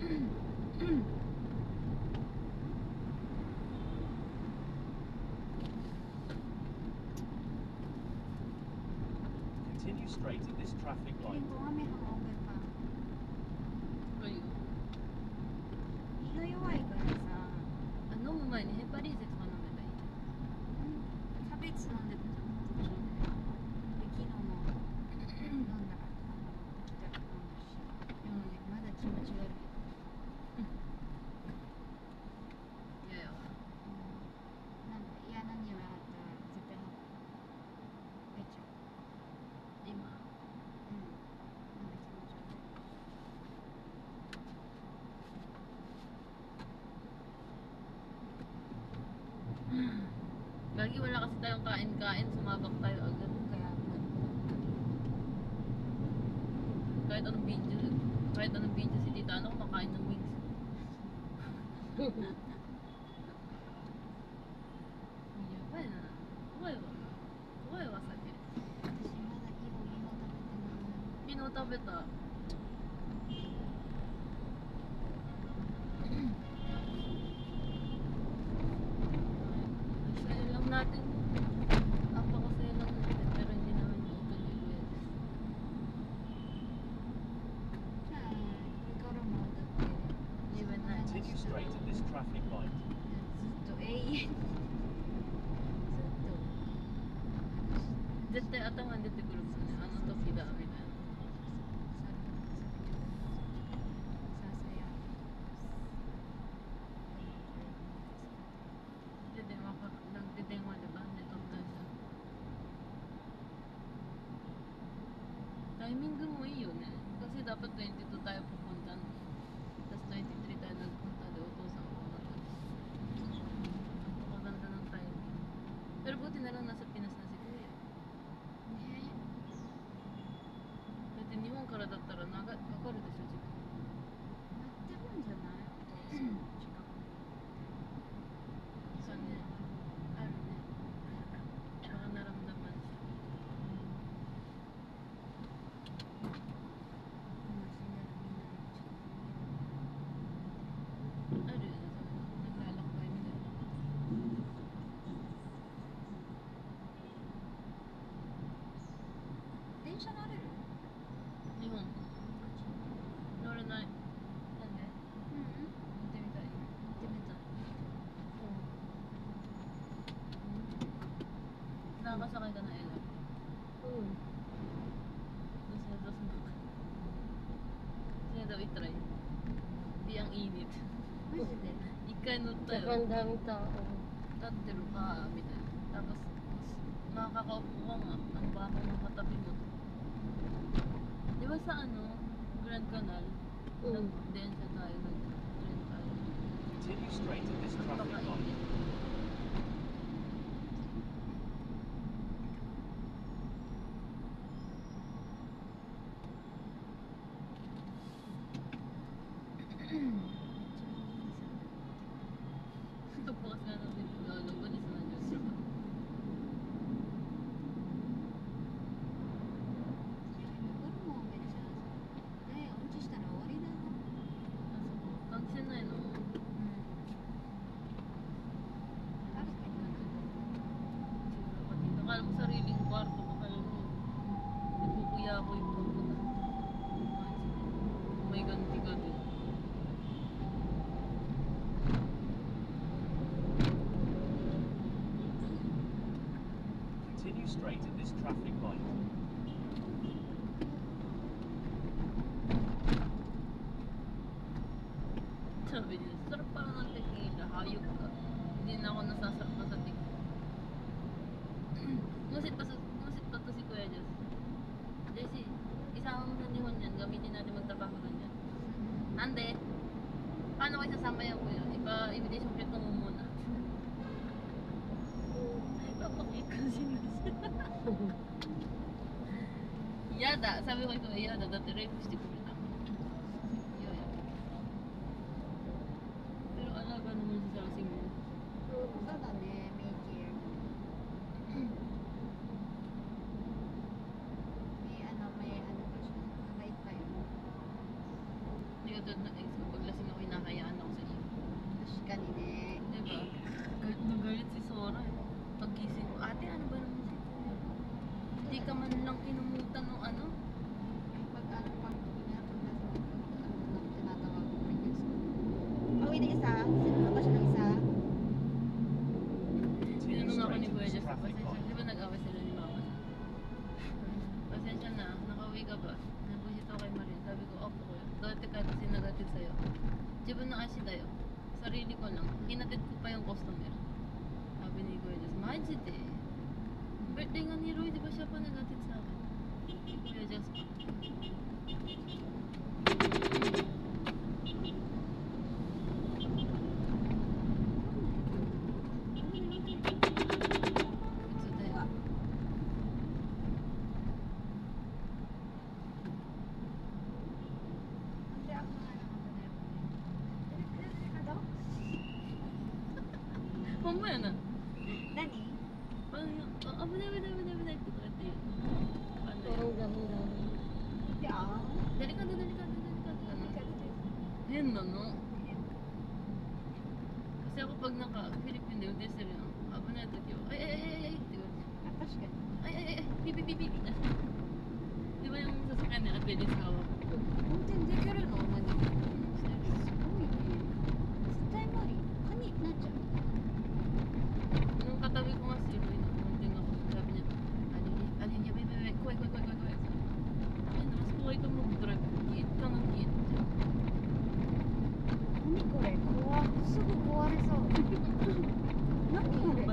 Continue straight at this traffic light. Feeling ko nga may hangover pa. Ayun. Iyoyoy ka na sa... 飲む前にヘパリーゼとか飲めばいいじキャベツ飲んでたじゃん、途中で。で、昨日も飲んだら、帰宅飲んだし。でもね、まだ気持ち悪い。ゃん。いやいや。なんか嫌な匂いあったら絶対出ちゃう。今。うん。まだ気持ち悪い。Lagi wala kasi tayong kain-kain, sumabak tayo agad. Kaya, Kahit anong video si Tita ano kumakain ng wings. Yabay na. Kuhay wa sabi. 私まだイホイホ食べてない。 Kino tabeta. Saya lang natin. Napakasaya lang natin pero hindi namin open yung webs. はい。これからもだって、 Even na. Continue straight at this traffic light. ずっと永遠にずっと絶対頭に出てくるもんね。あの時だみたいな。Nagdedenwa diba? Nitugtog siya. Timing mo yun eh. Kasi dapat 22 tayo pupunta. No? Tapos 23 tayo nagpunta. Di utosan ko na to. Napakaganda ng timing. Pero buti na lang nasa Pinas na si Kuya. ね。だって日本からだったらかかるでしょ時間。なってるんじゃない？そう違う。そうね。あるね。baka naramdaman siya. あるよね、そういうの。naglalakbayみたいな。電車乗れる？日本乗れない。なんで？うん。乗ってみたい。行ってみたい。Nakakasakay ka na LR. Dos mo. Sino daw itry? Di ang init. マジで？ 一回乗ったよ。 Saka ang daming tao. 立ってるかみたいな。Tapos, makakaupo ka nga. Ang bako ng katabi mo. Di ba sa Grand Canal? Nag-densa tayo. Nag-train tayo. Continue straight at this traffic light. Napakainit. Ito po kasi nga natin lalo ni sa nandiyan, di ba? ホルモンめっちゃね、うんちしたら終わりだな。あそこ換気扇ないの？うん。誰か行かない？ Tsura pa dito. Akala mo sariling kwarto ko, akala mo nagpupuya ako yung pagpunta. May ganti ka din. Continue straight at this traffic light. Sabi niya, sarap pa ng tequila, hayop ka. Hindi na ako nasasarap na sa tequila. Musit pa to si Kuya Diyos. Jesse, isama mo sa Nihon yan, gamitin natin magtrabaho doon yan. Ande, paano kayo sasama yan Kuya? Ipa-invitation card mo muna. Papakit ko sino siya. Yada, sabi ko ito, Yada, dati rin gusto ko rin ako. Yoya. Pero alaga naman siya sa kasing mo. そうだね、メイキー。may ano pa siya, mabait pa yun. Hindi ka tulad ng ex ko, pag lasing かにね。 Diba? Galit na galit si Sora eh. Paggising ko, ate ano ba naman si Kuya? Hindi ka man lang kinumutan o ano? Yung pag ano pang niya pag nasa tinatawag ko previous ko. Oh, wait, isa. Sino ba siya ng isa? Continue Tinanong ako ni straight Kuya at this Jess, traffic pasensya, light. di ba nag-away sila ni Mama? Pasensya na, nakauwi ka ba? Nabusit ako kay Marin. Sabi ko, opo kuya. Dati ka kasi nagatid sa'yo. Diba na kasi tayo? Sarili ko lang. Hinatid ko pa yung customer. Sabi ni Kuya Jess, Majid eh. Birthday nga ni Roy, di ba siya pa nagatid sa akin? Kuya Jess pa. It's a day. Hindi ako nga naman na yun. Dali ka daw? Mamaya na. Nani? Parang yung, abunay. Ito yun. Ano yun? Parang gahong-gahong. Hindi ah. Delikado. Yan no. Kasi ako pag naka-Philippine day, hindi sila. Abo na ito, tiyo. Ay. Diba? Atas ka. Ay. Pipi. Di ba yung sasakyan nila, pwede sa hawak? 運転できるの何すごいね絶対無理パニックになっちゃう Nung katabi ko nga si Roy, nakunting ako. Sabi niya, alin niya, bebe, kuway. Ayun, mas kuway ka mag-drive. Giit ka ng giit. 何これ怖っすぐ壊れそう何これ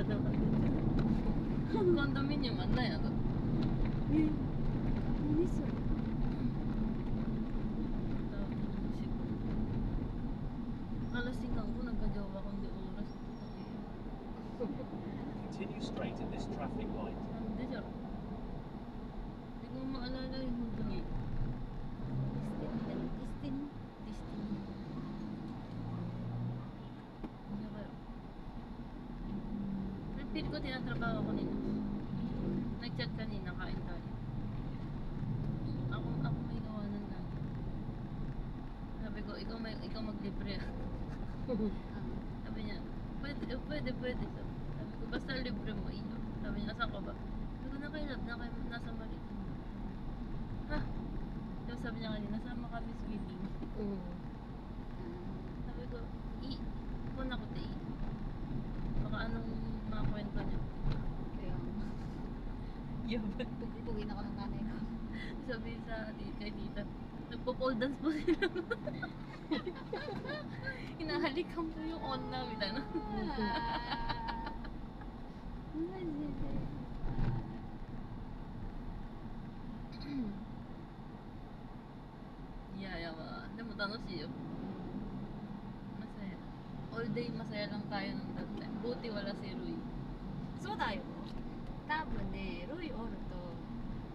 Condominium, ano yan? 何それ Kalasing ako, nagka-jowa kong di oras. Continue straight at this traffic light. Hindi, sir. Hindi ko maalala yung hunggang eh. Destiny Destiny. Hindi kayo. Feel ko tinatrabaho ko nila. Nag-chat kanina, kain tayo. Ako may gawanan lang. Sabi ko, ikaw maglibre. Sabi niya, pwede. Sabi ko, basta libre mo, iyo. Sabi niya, asan ka ba? Sabi ko, nasa Marit. Ha? Tapos sabi niya kanina, sama kami swimming. Sabi ko, puna ko tayo. Baka anong mga kwento niya. kaya Yabat. pupuwin ako ng nanay ko Sabi sa kay tita, nagpo-pole dance po sila. Hinahalikan po yung on namin. Ano? De mo tanoshi yo. Masaya. All day masaya lang tayo ng that time. Buti wala si Rui. そうだよ多分ねロイおると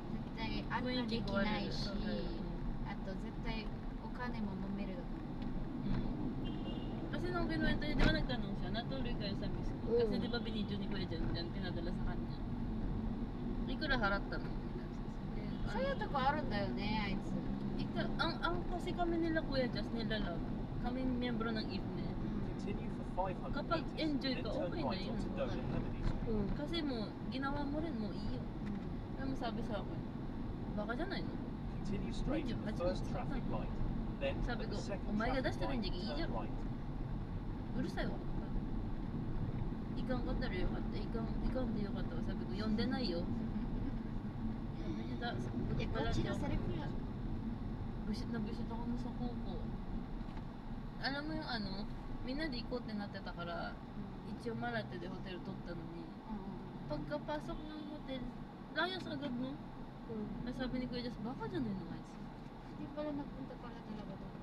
絶対あんなできないしあと絶対お金も揉める Kasi nung kinuwento niya, di ba nagtanong siya, natuloy kayo sa miss ko. Kasi di ba binidyo ni Kuya Jan, pinadala sa kanya. Hindi ko naharap tanong. そういうとこあるんだよねあいつ Ang kasi kami nila Kuya Jas, nila Love, kami miyembro ng evening. Continue for 500 Kapag meters, enjoy then ka, turn okay na right yun. onto Dolan Lemony Street. Kasi mo, ginawa mo rin mo, iyo. Kaya mo sabi sa akin, baka dyan ay no? Continue straight at the first traffic light. Then Sabi at ko, the second oh my God, traffic that's the light, range, turn iyo. right. うるさいわ。いかんかったらよかった。いかんでよかったわ。sabi ko, 呼んでないよ。sabi niya, buti いやこ pala っちの daw. セリフや Busit na busit ako na sa kuko. Alam mo yung ano, みんなで行こうってなってたから、一応マラテでホテル取ったのに、pagkapasok ng hotel, layas agad no? Sabi ni Kuya Jas, baka dyan din ang ice. hindi pala nagpunta pala talaga doon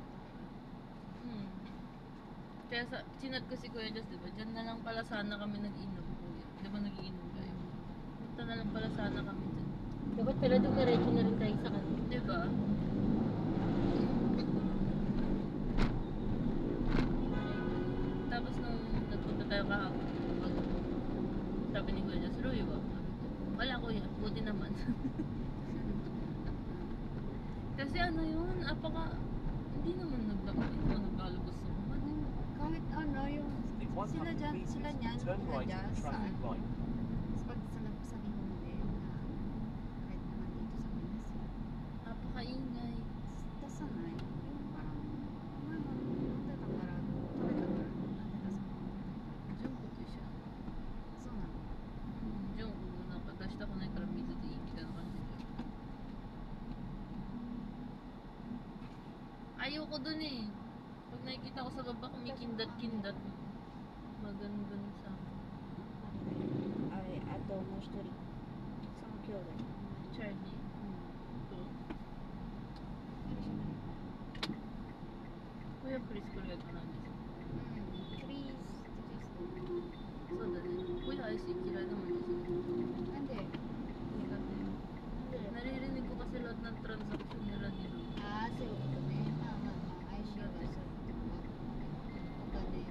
Kaya sinat ko si Kuya Jas, diba? Dyan na lang pala sana kami nag-inom, Kuya. Diba nag-iinom kayo? Punta na lang pala sana kami dyan. Dapat pala dumiretso na rin tayo sa kanila. Diba? Tapos nung nagpunta tayo kahapon, sabi ni Kuya Jas, Roy ba? Wala Kuya, buti naman. Kasi ano yun, hindi naman naglalabas sa mga. kahit ano yung Sila 100 dyan, meters, sila niyan, turn right dyan at the sa traffic ano. light. Tapos pag sabihin mo din na kahit naman dito sa Pinas. Napakaingay. Tapos sanay, yung parang, tatanggarado. Diyan ko to siya. So na. Diyan ko na kadashita ko naから水でいいみたいな感じで。Ayoko dun eh. Pag nakikita ko sa baba, kumikindat-kindat. Magandang sa Ay, ato mo 一人。その兄弟。 Charlie. Ito. Kuya Chris Correa ka namin. クリスそうだね。Kuya Ice嫌いnaman kasi. なんで Naririnig ko kasi lahat ng transaction nila nila. Ah,そういうことね。まあまあまあ、IC はそういうことか。お金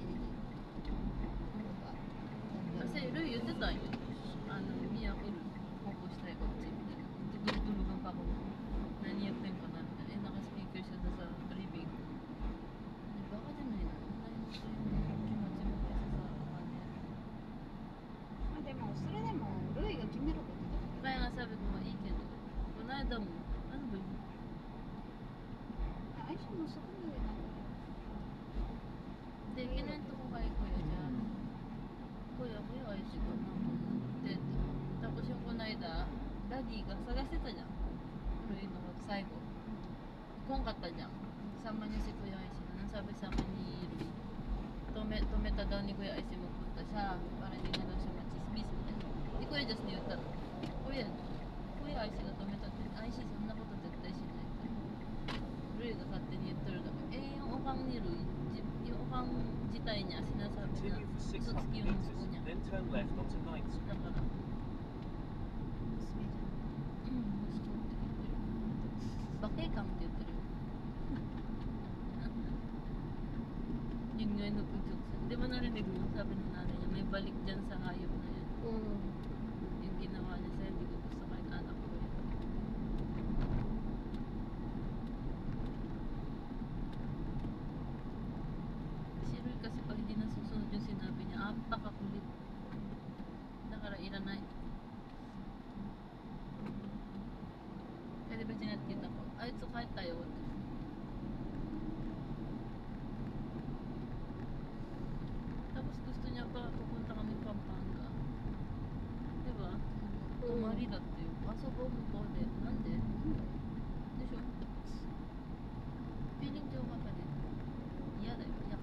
に。Kasi Roy, yun tayo. Ano, umiyak ko rin. Focus tayo ko. Tutulugan pa ako. Naniyak din ko na. Eh, naka-speaker siya na sa ribig. Baka din na yun. Naniyak ko yung kimachi mo kasi sa kanya. まあでも、それでも、ルイが決めることだから。 Kaya nga sabi ko nga, Iken. Kunada mo. Ano ba yun? IC もそこまでなんか。 Hindi, kinento ko kay Kuya dyan. Kuya ay siguro naman. Tapos yung kunaida, daddyが探してたじゃん。Royのこと最後。来んかったじゃん。Kasama niya si Kuya Icy. Nang sabi sa akin ni Roy, tumeta daw ni Kuya Icy magpunta siya para hindi na daw siya machismis. Di Kuya Just ni Yuta. Kuya Icy が止めたって、Icy そんなこと絶対しないって。Roy が勝手に言ってるだけ。yung ukang ni Roy, yung ukang jitay niya, sinasabi na Continue for 600 Sutsuki yung meters, gusto niya. then turn left onto 9th Street. だから、娘じゃん。息子って言ってる。バケーカムって言ってるよ。Yun nga yung napag-jokes. Di ba narinig mo? Sabi ng nanay niya, may balik dyan sa hayop na yan. Yung ginawa niya sa'yo, hindi ko gusto kahit anak ko yun. Si Roy kasi pag hindi nasusunod yung sinabi niya, apakakulit. Nakarairan na eh. Pwede ba dyan kita ko? Ay, so kahit tayo. Tapos gusto niya pa pupunta kami Pampanga. Diba? Tumari dati. Kaso mo po din. Nande? Di siya. Feeling joke ka din. Iya na yun. Yak.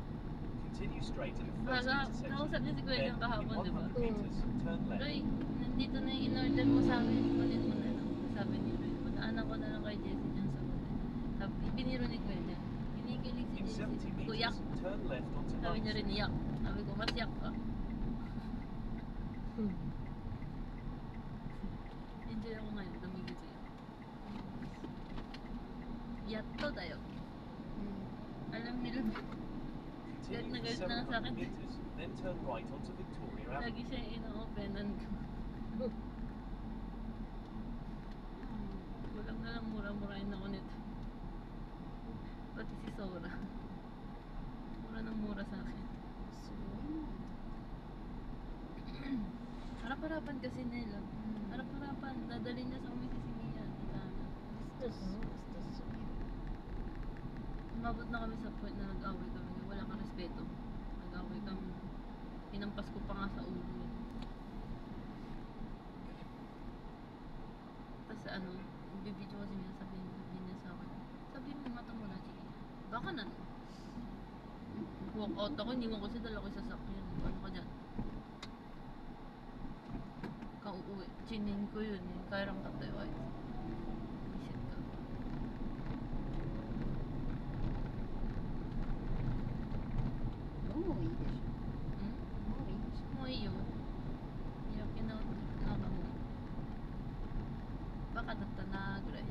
Continue straight at the first intersection. Nausap niya si Kuya Then, Jan kahapon, in diba? 100 meters, turn left. Roy, nandito na yung in-order mo sa akin. Kunin mo na lang. Sabi ni Roy. Punaanan ko na lang kay Jessie dyan sa hotel. Sabi, biniro ni Kuya Jan. Kinikilig si In 70 Jessie. Kuyak. meters, turn left onto Sabi 9th niya rin, Street. yak. Sabi ko, mas yak ka. Enjoy ako ngayon. Dumigil ko yan. Yatto tayo. Alam nila. Continue Galit for na sa akin. 700 meters, then turn right onto Victoria Avenue. Lagi siya ino-openan ko. Walang na lang mura-murahin ako nito. Pati si Sora. Mura ng mura sa akin. すごいな。 Harap-harapan kasi nila. Harap-harapan. Dadali niya sa umisisimihan. Umabot na kami sa point na nag-away kami. Wala kang respeto. Nag-away kami. Pinampas ko pa nga sa ulo. Tapos ano, bibidyo kasi niya, sabihin niya sa akin. Sabihin mo mata mo na, sige. Baka na. Walk out ako, hindi mo kasi dala ko sa sasakyan. Ano ka dyan? Kauuwi. Chinin ko yun eh. Kaya lang katay white. Visit ka.もういいでしょ。 Hmm? もういいでしょ。 Mo iyo. Yakin na ako mo. Baka tatana guray.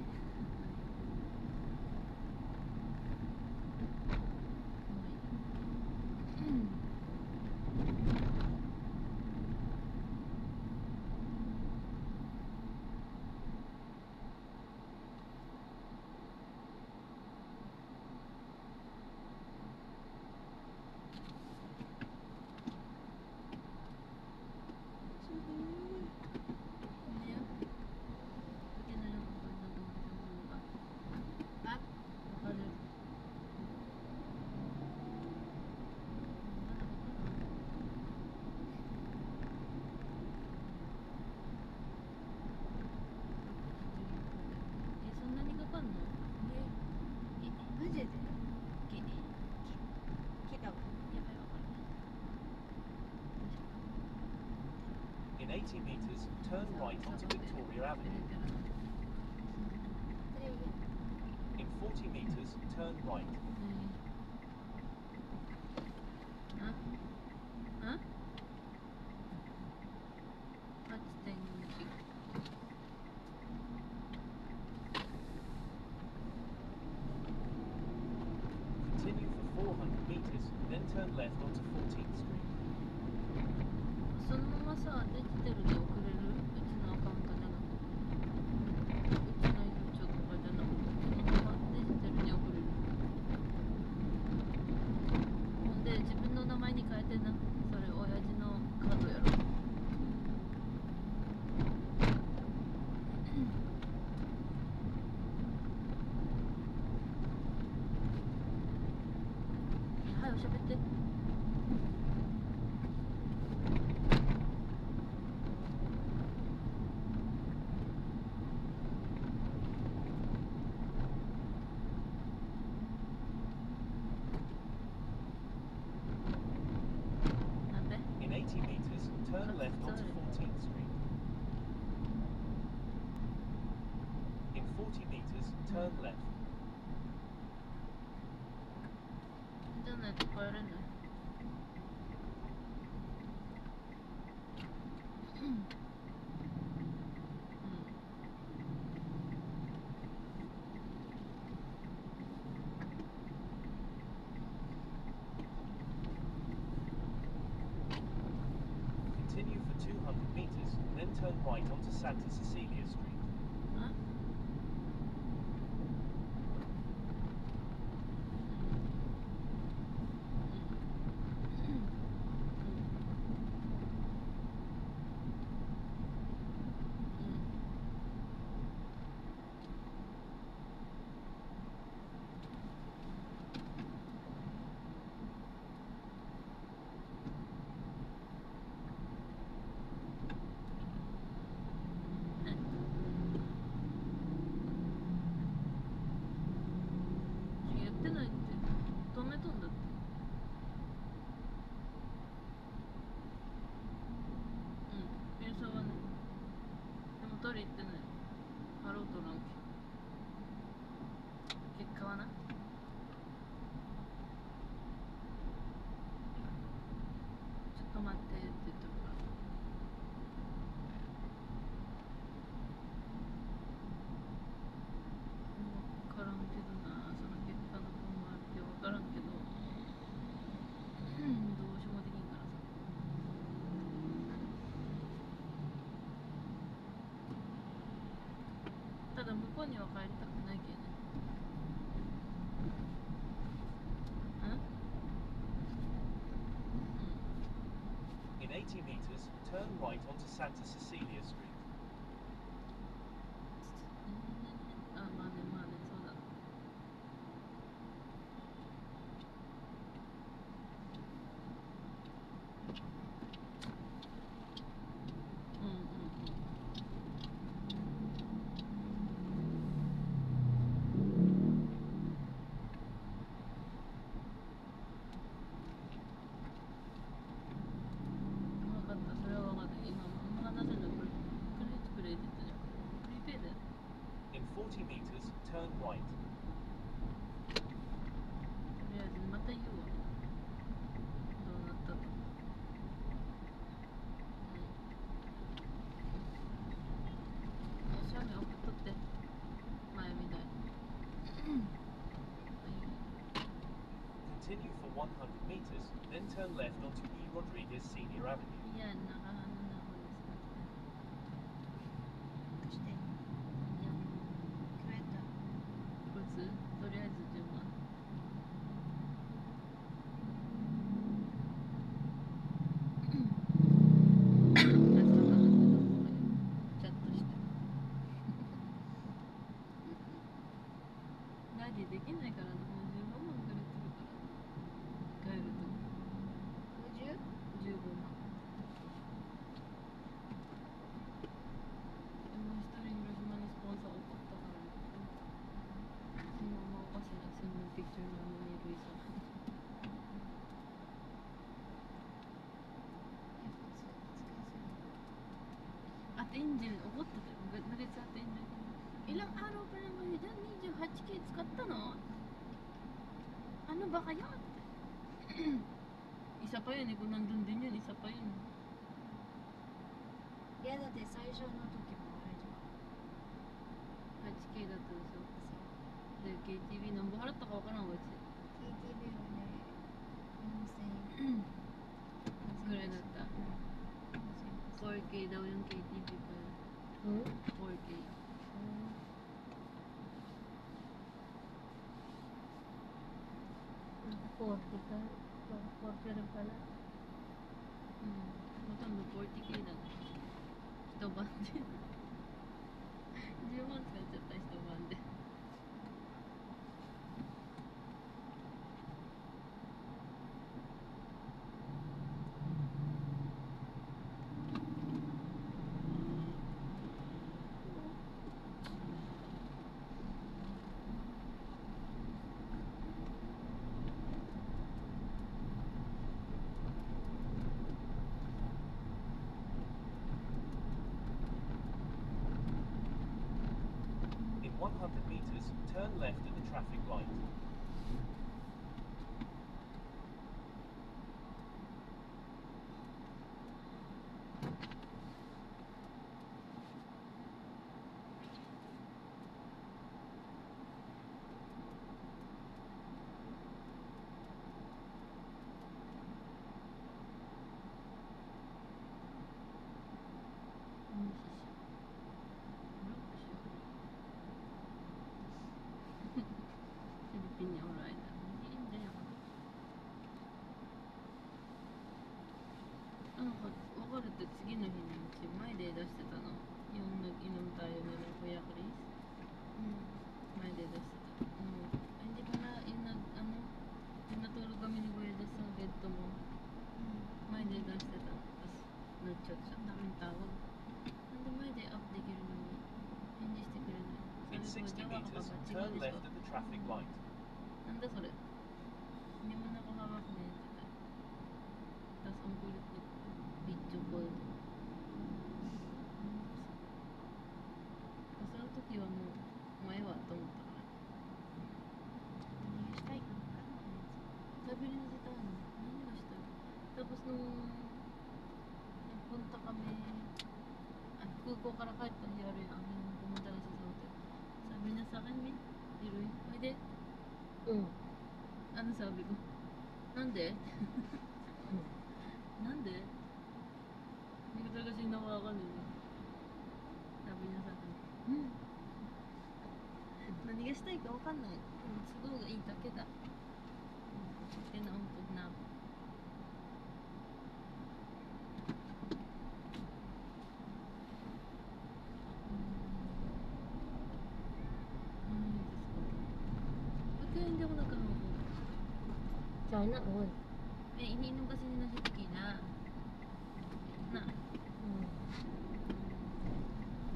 80 meters, turn right onto Victoria Avenue. それを In 40 meters, turn right. あ 8.9 Continue for 400 meters, then turn left onto 14th Street. そのままさ、デジタルで送れるうちのアカウントじゃなくて、うちの郵長とかじゃなくて、そのままデジタルに送れる。ほんで、自分の名前に変えてな。それ、親父のカードやろ。はい、おしゃべって。なんで In 80 meters, turn left onto 14th Street. In 40 meters, turn left. じゃないと帰れない。Continue for 200 meters, then turn right onto Santa Cecilia Street. あやってないって止めとんだって。ペンサはね。でも取り行ってない。ハローとらんけ。結果はな。ちょっと待ってって言ってるから。分からんけどな、その結果の分もあって分からんけど、どうしようもできんからさ。ただ向こうには帰りたくないけどね。In 80 meters, turn right onto Santa Cecilia Street. あ、まあね、まあね、そうだ。分かった、それは分かった。今、話せんのこれ、クレジットじゃん。プリペイだよ。 In 40 meters, turn right. とりあえずまた言うわ。どうなったか。写メ送っとって。前みたいに。Continue for 100 meters, then turn left onto E. Rodriguez Senior Avenue. いや、長野の方です。どうしていや、決めたこいつ、とりあえず順番。あいつわかんないけど、チャットして。ナディできないからな、もう15万くれてるから。帰るとき 50? 15万。でも一人広島にスポンサー送ったからね。そのままおかしな専門ピクチャーのあのメールいさ。いや普通使いすぎ engine,怒ってたよ。Nag-reset engine. Ilang araw pa lang kayo dyan, 28K 使ったの? Ano ba kayo? Isa pa yun eh, kung nandun din yun, isa pa yun. いやだって最初の時もあれじゃん。 8K だったでしょ。で、KTV 何本払ったかわからんわ、うち。 KTV はね、4000円ぐらいだった。4K daw yung KTV pa yun. Hmm? 4K. Naka-40 ka. 40 rin pala. ほとんど 40K だね。一晩で。10万使っちゃった、一晩で。In 100 meters, turn left at the traffic light. Philippine yung rider. Hindi ako. Ano ka, わかるって次の日にうち前で出してたの。yung nag-inom tayo nila Kuya Chris. May day daw sa hindi pala yung yung natulog kami ni Kuya Jess sa bed to mo. May day daw sa tapos nag-chat siya. Ang daming tawag. Hindi may day up de kiru no ni. Hindiしてくれない。 In 60 meters, turn left at the traffic light. なんだそれ。hindi mo na ako hawak na yun. Tapos ang kulit ko video call. その時はもう前はと思ったから。何がしたいか分かんないやつ。 Sabi rin si Tano, ano ba siya? Tapos nung nagpunta kami, at kuko kara kahit pahyari ang pumunta na siya sa hotel. Sabi niya sa akin, Min, Hiroy, pwede? Ano sabi ko? Nande? Nande? Hindi ko talaga siya nawakan eh. Sabi niya sa akin,何がしたいかわかんない。都合がいいだけだ。Pinaumpog na ako. Diyos ko. Ba't kaya hindi ako nagkahapon? Sana all. Eh, iniinom kasi nila si tequila. Na.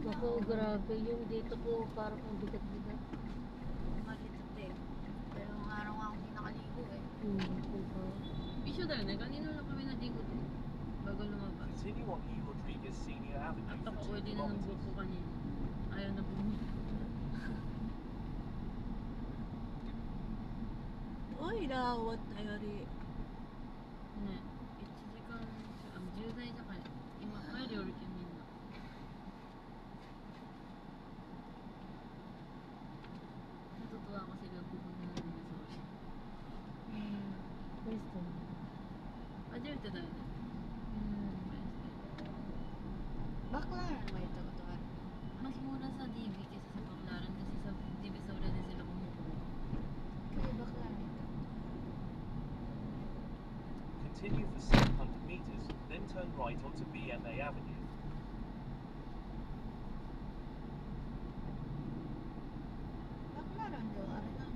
Naku, grabe yung dito ko parang ang bigat-bigat. Malitot eh. Dalawang araw nga akong hindi nakaligo eh. Issue tayo na. Kanino lang kami naligo din. Bago lumabas. Continue on E. Rodriguez Senior Avenue At for ako 2 pwede na ng kilometers. buko kanina. Ayaw na bumili. Uy, nawat tayo rin. ね、1時間10台だから今帰るよりけみんなnatutuwa ko sila pupunta na ng Missouri. Pwesto. Majority tayo na. Baklaran ba ito ko to? Mas mura sa DB kaysa sa Baclaran kasi sa DB Saudi din sila kumukuha. Kaya baklaran ito. Continue for 700 meters, then turn right onto BMA Avenue. Baklaran daw, ano lang,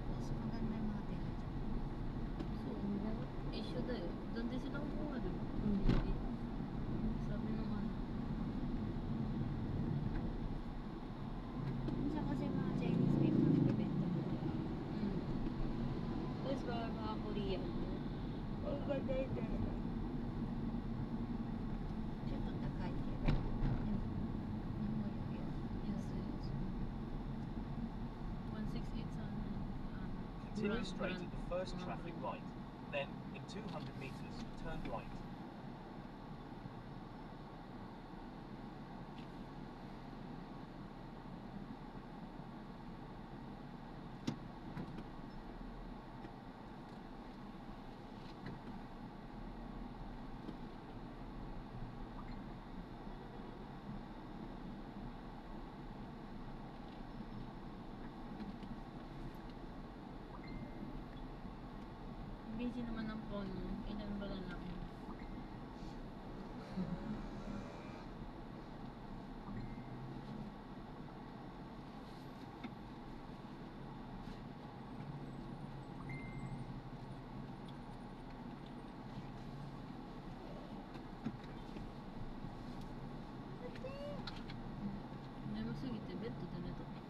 mas maganda yung mga tela dyan. So, issue tayo. Doon din sila kumukuha, di ba? Sabi naman. Minsan kasi mga Chinese people nagbibenta mo. Tapos mga Korean. Ang ganda yung tela. Continue straight at the first traffic light. Then, in 200 meters, turn right. Busy naman ang phone mo. Ilan ba lang?眠すぎてベッドで寝とった。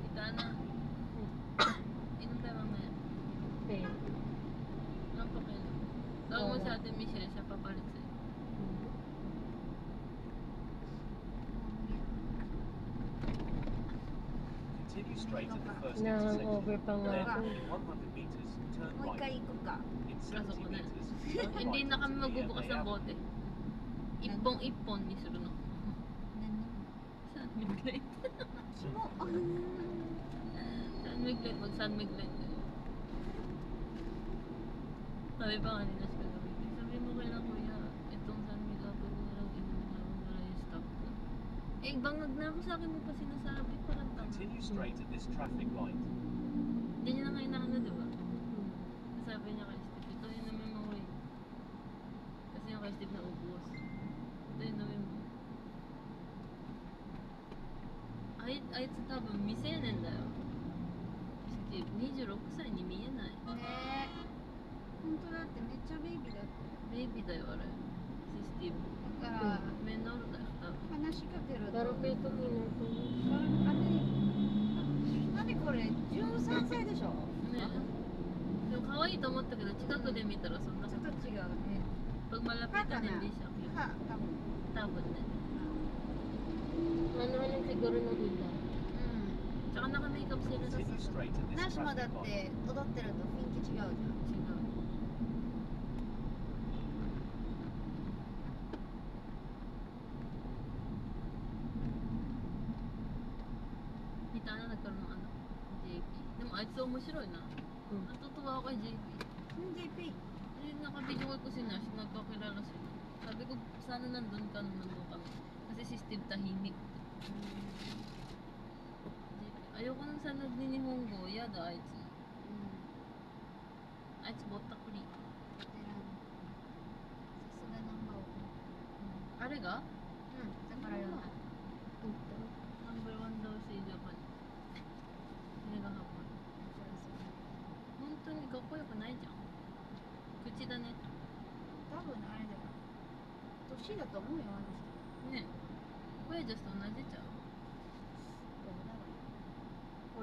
Ika na. Inom tayo mamaya. Okay. Anong pakialam? Tawag mo sa Ate Michelle, siya papalit sa'yo. Continue straight at the first Na-over intersection. pa nga Then, ako. in 100 meters, turn もう一回 right. 行くか。 In Pasok 70 ko na. meters, turn Hindi right na kami onto magbubukas Via ng May bote. Ipong-ipon ni Suruno. 何の San Miguel. キモ San Miguel, mag-San Miguel. Sabi pa kanina sa gagawin. Sabi mo kailan kuya, itong San Miguel, pwede na lang inumin na wala yung stop ko. Eh, bangag na ako sa akin mo pa sinasabi. Parang tama. Continue straight at this traffic light. Hindi niya na nga inaano, di ba? Sabi niya kay Steve, ito yun naman mo eh. Kasi yung kay Steve na ubos. Ito yun naman mo.あいつ多分未成年だよ。スティーブ26歳に見えない。ねえ本当だってめっちゃベイビーだってベイビーだよあれ。スティーブ。だからメンノールだよ多分。話しかけると Parang kayo tumingin ko. 何これ13歳でしょねえ。でも可愛いと思ったけど近くで見たらそんなちょっと違うね Pag malapitan hindi siya cute. は多分 Tapos na. Ano-ano siguro ng ila. Tsaka naka-makeup sila sa Continue straight at this ナシもだっ traffic light. て踊ってると雰囲気違うじゃん 違う。Kita na nagkaroon ng ano, JP. De mo, ay, so meron na. Natutuwa ako kay JP. Yung JP Eh, naka-video call ko si Nash, nagpakilala sila. Sabi ko, sana nandun ka nung nandun kami. Kasi si Steve tahimik. Ayoko nang sana ni Nihongo, yada, あいつ。あいつぼったくり。さすがナンバーワンあれがだからよナンバーワン同士ジャパン。それがハパン。本当にかっこよくないじゃん。口だね。多分あれだよ年だと思うよあの人ねえ。声ジャスと同じじゃん。どうだろ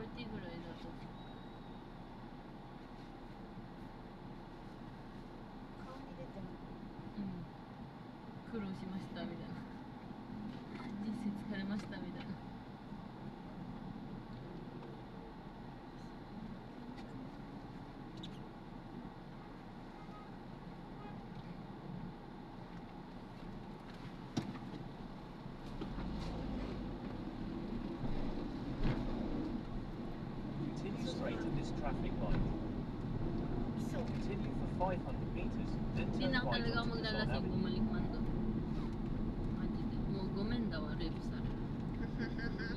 う40ぐらいだと。顔に出てもうん。苦労しましたみたいな。人生疲れましたみたいな。Continue straight at this traffic light. そう Continue for 500 meters, then Hindi turn na ako right talaga onto Luzon maglalasing Avenue. bumalik man doon. Maji de. Mo gomen daw, rape sa rin.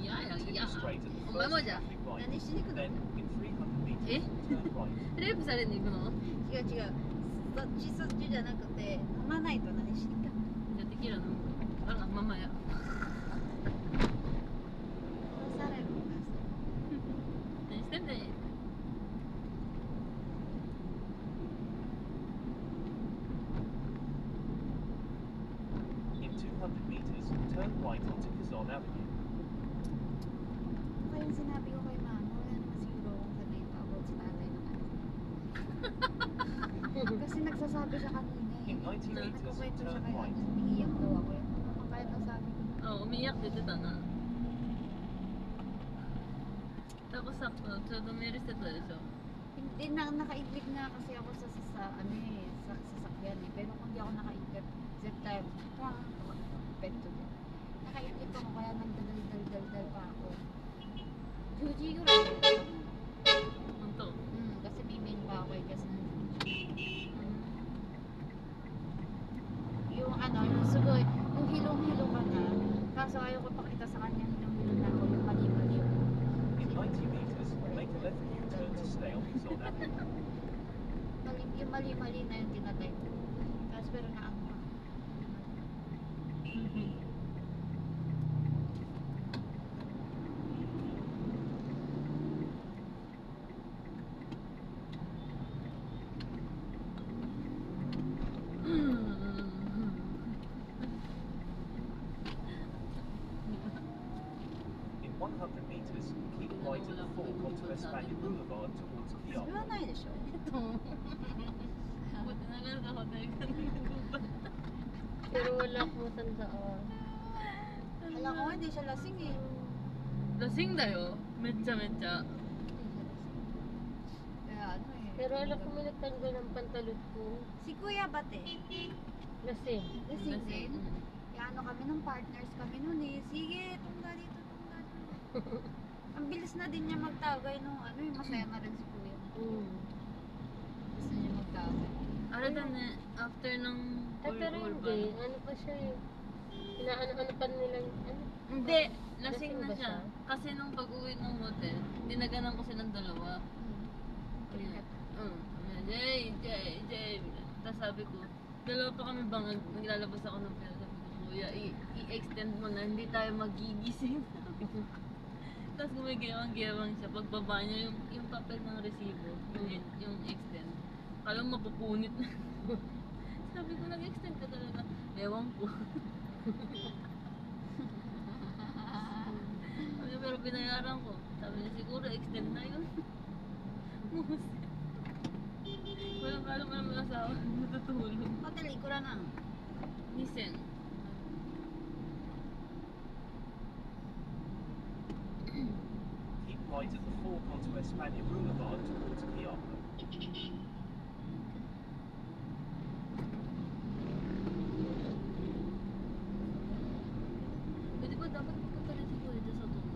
Yeah, Continue yeah. straight at the ママじゃん。 traffic right. 何しに行くの？ Then, in 300 meters, え turn right. レイプされに行くの？違う違う。そっちじゃなくて、飲まないと何しに行くの？じゃあテキーラ飲む。あら、ママや。殺されるんだ。何してんねん。 In 200 meters, turn right onto Quezon Avenue. Kaya yung sinabi ko kay mama, wala naman siguro akong sabihin pa about sa tatay ng anak ko. Kasi nagsasabi siya kanina eh. In 90 meters, Nagkukwento siya turn kay right. ano, iiyak daw ako eh. Ang kaya na sabi ko. Oh, umiyak dito na. Tapos sakto, so dumiris na tayo siya. Hindi na nakaidlip nga kasi ako sa ano eh, sa sasakyan eh. Pero kung di ako nakaidlip, that time, pento din. Nakaidlip ako kaya nagdadal pa ako. Juji ko lang. Unto. Kasi may main pa ako eh, kasi ng Juji. Yung ano, yung sugoy, yung hilong-hilo ka na. Kaso ayaw ko pakita sa kanya hilong-hilo na ako, yung mali-mali. In 90 meters, make a left U-turn to stay on Quezon Avenue. Yung mali-mali na yung tinatay ko. Tapos pero naano ka. In 100 meters, keep right at the fork onto Espana Boulevard towards それ Kiop. はないでしょ。 Buti na nga nakahotel ka na. Pero wala akong tandaan. Alam ko, hindi siya lasing eh. Lasing dayo. Medya. Kaya ano eh. Pero alam ko may nagtanggal ng pantalon ko. Si Kuya Bate, Lasing. lasing din. Kaya ano kami ng partners kami nun eh. Sige, tungga dito. Ang bilis na din niya magtagay nung ano eh. Masaya na rin si Kuya. Gusto niya magtagay. Ano na after ng Ay, pero hindi. Ano pa siya eh. Inaano-ano pa nila yung ano. Hindi, lasing Lasing na ba siya. siya? Kasi nung pag-uwi ng hotel, dinaganan ko silang dalawa. Jay. Tapos sabi ko, dalawa pa kami bang naglalabas ako ng pera. Sabi ko, kuya, i-extend mo na, hindi tayo magigising. Tapos gumagiyawang siya. Pagbaba niya yung papel ng resibo, yung extend. Kala mo mapupunit na. Sabi ko, nag-extend ka talaga. Ewan ko. Pero binayaran ko. Sabi niya, siguro extend na yun. Musit. Walang kala mo naman asawa. Natutulog. Hotel, ikura na. Nisen. Keep right at the fork onto Espana Boulevard towards Kiop. Pwede ba dapat pupunta rin si Kuya dyan sa tulo?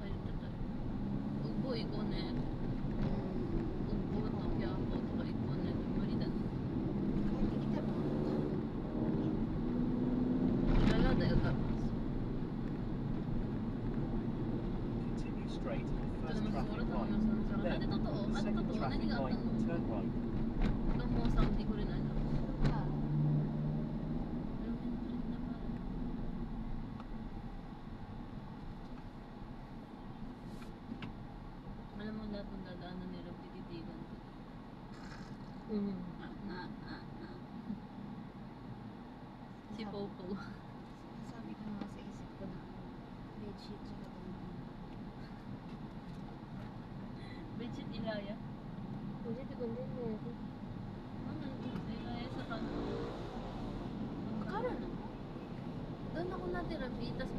Kayo tatay. Ugbo, ikonet. Ugbo, Tokyako, saka ikonet. Marita. Hindi kita ba? Kilala dahil tapos. Continue straight at the Ito first naman traffic siguro light. naman sa Then, Ate, totoo. the Ate, second totoo. traffic Nanigang light, turn right. Itong mo sa hindi ko rin alam. Ah, Alam mo lahat ng dadaanan nila tititigan ko. Si Popo. sabi ko nga sa isip ko na bedsheet siya ka Bedsheet Ilaya. Hindi, di ko din meron. Ano? Ilaya sa kanto. Karoon na. Doon ako natira, tas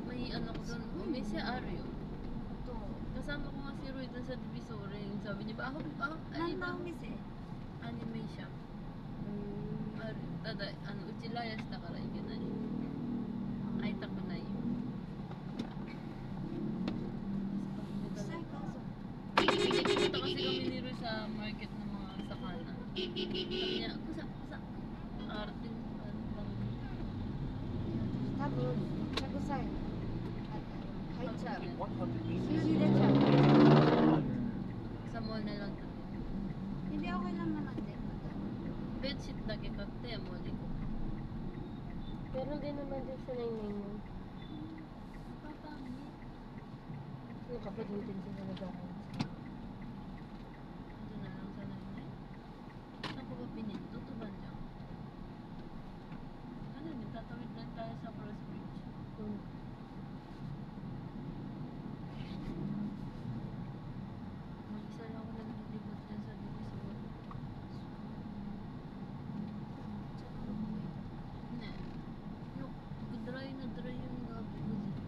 may ano ko doon. May si Ario. Ito. Kasama ko nga si Roy doon sa Divisoring. Sabi niya, ba Nan ba? miss eh. Anime siya. Tada, Uchilayas na karay ganun. Ay, takunay. Say kaso. Punta kasi kami ni Roy sa market ng mga sakana. Sabi niya, kusa. Arting, ano bang. Tapos, sabi ko sa'yo. Hi, Chab. 100 meters, Yuri din siya. Sa mall na lang kami. Hindi, okay lang naman din. Bedsheet lagi katte, mall ko. Pero din naman din sa 999. Papangit. Nakapadin din sila nag-aaral. Ito na lang sa nanay. Saan ko ba pinindot o banjang? Ano din, tatawid lang tayo sa cross bridge. Hmm. Mag-isa lang ako naglilibot dyan sa Divisoria. Ne. No, dry na dry yung gabi ko dito.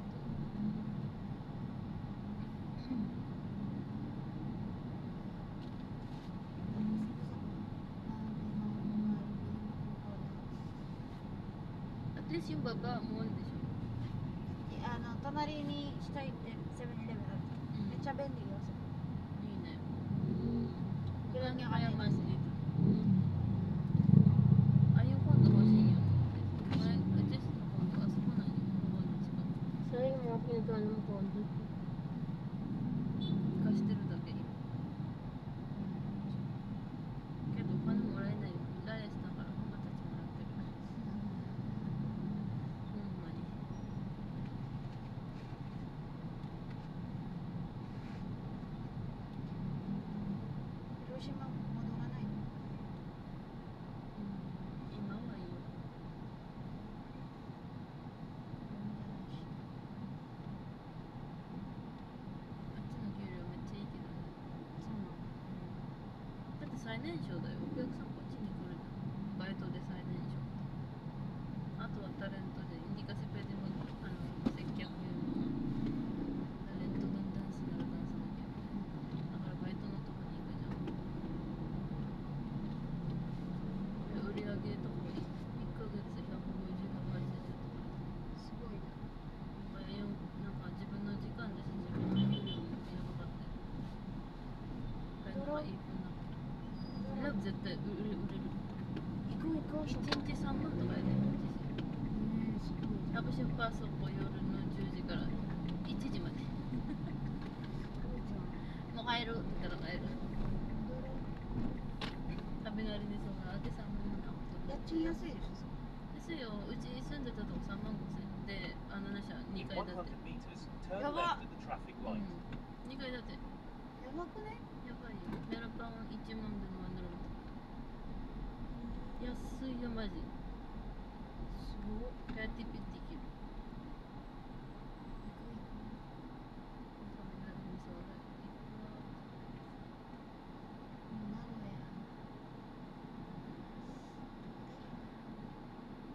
At least yung baba, mall de siya. 隣に下行ってセブンイレブンある。めっちゃ便利よ。いいね。Kailan niya kaya mas dito? Ay, yung condo kasi yun. Adjust yung condo. Asa mo na yung condo sa condo. Saan yung mga pinagawa ng condo? 貸してるだけ今。けどお金もらえないよ。ライスだからママたちもらってる。ほんまに。広島戻らないの？今はいいよ。あっちの給料めっちゃいいけどね。そうなの。だって最年少だよ。お客さんこっちに来るじゃん。バイトで最年少。あとはタレントで、hindi kasi pwede mag,接客yungタレントngダンスならダンスだけど。だからバイトのとこに行くじゃん。で売り上げとか1ヶ月150、180とか。すごいな。なんか自分の時間で自分の給料もやばかったよ。これなんかいい風な。ラブ絶対売れる。行こう行こう。 1日3万とかやで、すごい。 Tapos yung pasok ko夜の10時から1時まで。もう帰るって言ったら帰る。sabi nga rin ni Sora, ate sama mo na ako. 家賃安いでしょ？安いよ、うち住んでたとこ3万5千で、なしゃ2 In 階建て。 100 meters, turn Yawa. left at the traffic うん light. 2階建て。やばくね？やばいよ。メロパン1万でのワンドロー安いよ、マジ。すごい。帰ってピッて行ける。sabi nga rin ni Sora,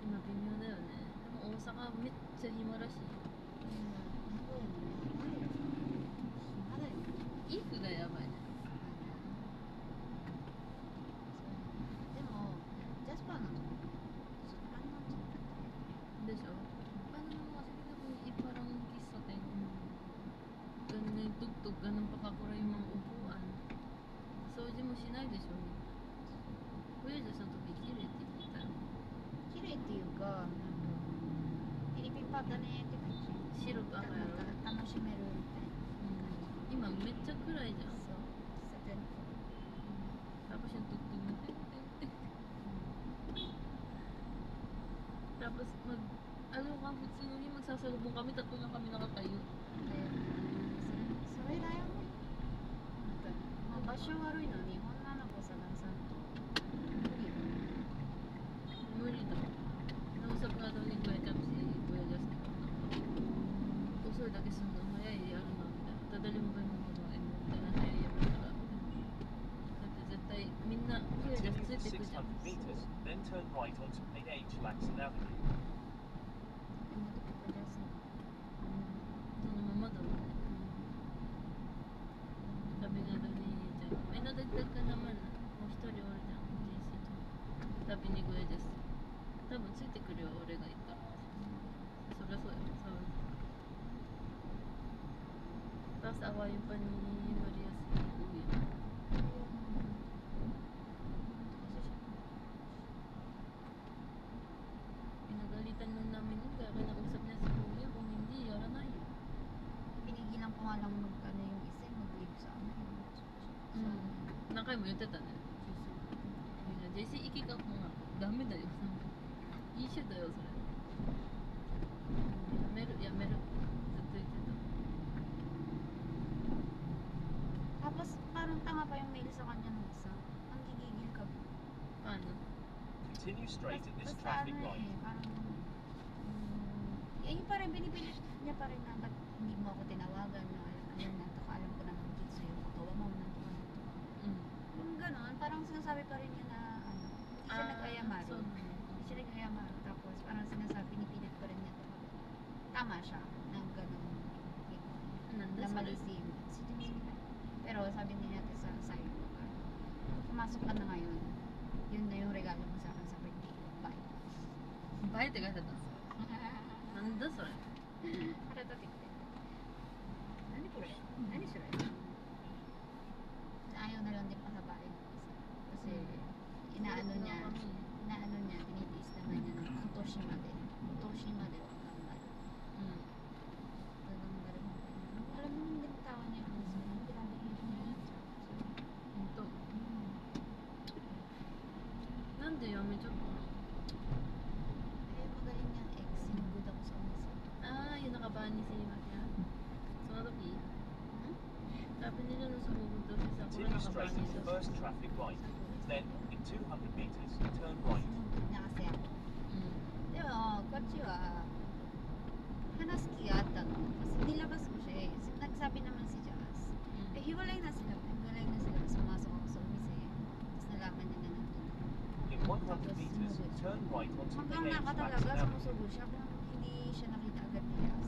今微妙だよね。でも大阪めっちゃ暇らしい。イークがやばいね。でもジャスパーのとこそこら辺なんじゃない？でしょ。Masih kita parang kisah din. Ganun tugtog, ganun pakakura yung mga upuan. Soji mo shinai deしょ。親父さんとびきれいって言ってたよ。綺麗っていうか、なんかフィリピンパタねって感じ。白と赤やろ。楽しめるみたいな。今めっちゃ暗いじゃん。そう。喫茶店。 Tapos yung tugtog mo. Tapos ano ka, magsasalubong kami, tatlo lang kami nakatayo. それだよね。なんか、まあ、場所悪いのに女の子探さんと無理よね。無理だ。Nausap nga daw ni Kuya Jam si Kuya Justin. Usoだけすんの早いやるなみたいな。dadali mo ba yung mga babae mo? Kaya早いやるから。だって絶対みんな Kuya Jam ついてくじゃん。 600 meters, then turn right onto NH Laxon Avenue. でもどこかジャスの。そのままだもんね。Sabi nga daw ni Jam, may nadagdag ka naman ah. Mo一人おるじゃん、JCと。Sabi ni Kuya Justin. 多分ついてくるよ、俺が言ったら。そりゃそうよ、そう。Tapos awayin pa ni Maria si Kuya. Pinagalitan nun namin yun, kaya kinausap niya si Kuya. Kung hindi, yara na yun. Pinigilan 回も言ってたね。ジェシー行きがもうダメだよ。いい種だよそれ。やめるやめる。ずっと言ってた。 Tapos parang tanga pa yung mail sa kanya nung isa. Ang gigigil ka. Paano? Continue straight at this Basta traffic ano light. parang yun pa rin, binipilit niya pa rin na ba't hindi mo ako tinawagan na alam na, alam ko naman dito sa'yo, katawa mo na ito. Mm. Yung gano'n, parang sinasabi pa rin niya na ano, hindi siya nag-ayamaro. so, Hindi siya nag-ayamaro, tapos parang sinasabi, pinipilit pa rin niya. Tama siya, ng gano'n nanda na sa mali si Jessica. Pero sabi niya natin sa sa'yo, pumasok ka na ngayon, yun na yung regalo mo sa akin sa birthday ko. Bye. バイって書いてあった。なんだそれ。 Para tatik din. Nani ko rin? Nani siya rin? Ayaw na lang din pasabahin ng isa. Kasi inaano niya, tinitiis naman niya ng Utoshima din. Utoshima din. Mm. Naganggarin mo. Alam mo yung binitawan niya yung isa. Pinabigyan niya. ほんと。なんでやめちゃったの？ Eh, magaling niyang ex. Sinugod ako sa umisa. Ah, yung nakabahan ni si Makia. So, ano ki? Sabi nila nung sumugod daw si Sakura, Continue nakabahan straight niya at the daw. first traffic light. Then, in 200 meters, turn right. Sinugod niya kasi ako. Mm. でも、こっちは話す気があったの。Kasi nilabas ko siya eh. Nagsabi naman si Jazz. Eh, Mm. hiwalay na sila. Hiwalay na sila. Tapos pumasok ako sa umis eh. Tapos nalaman niya na nandun. In 100 meters, turn right onto Hanggang James naka talaga, Watson Avenue. sumusubo siya. Kung hindi siya nakita agad ni Jazz.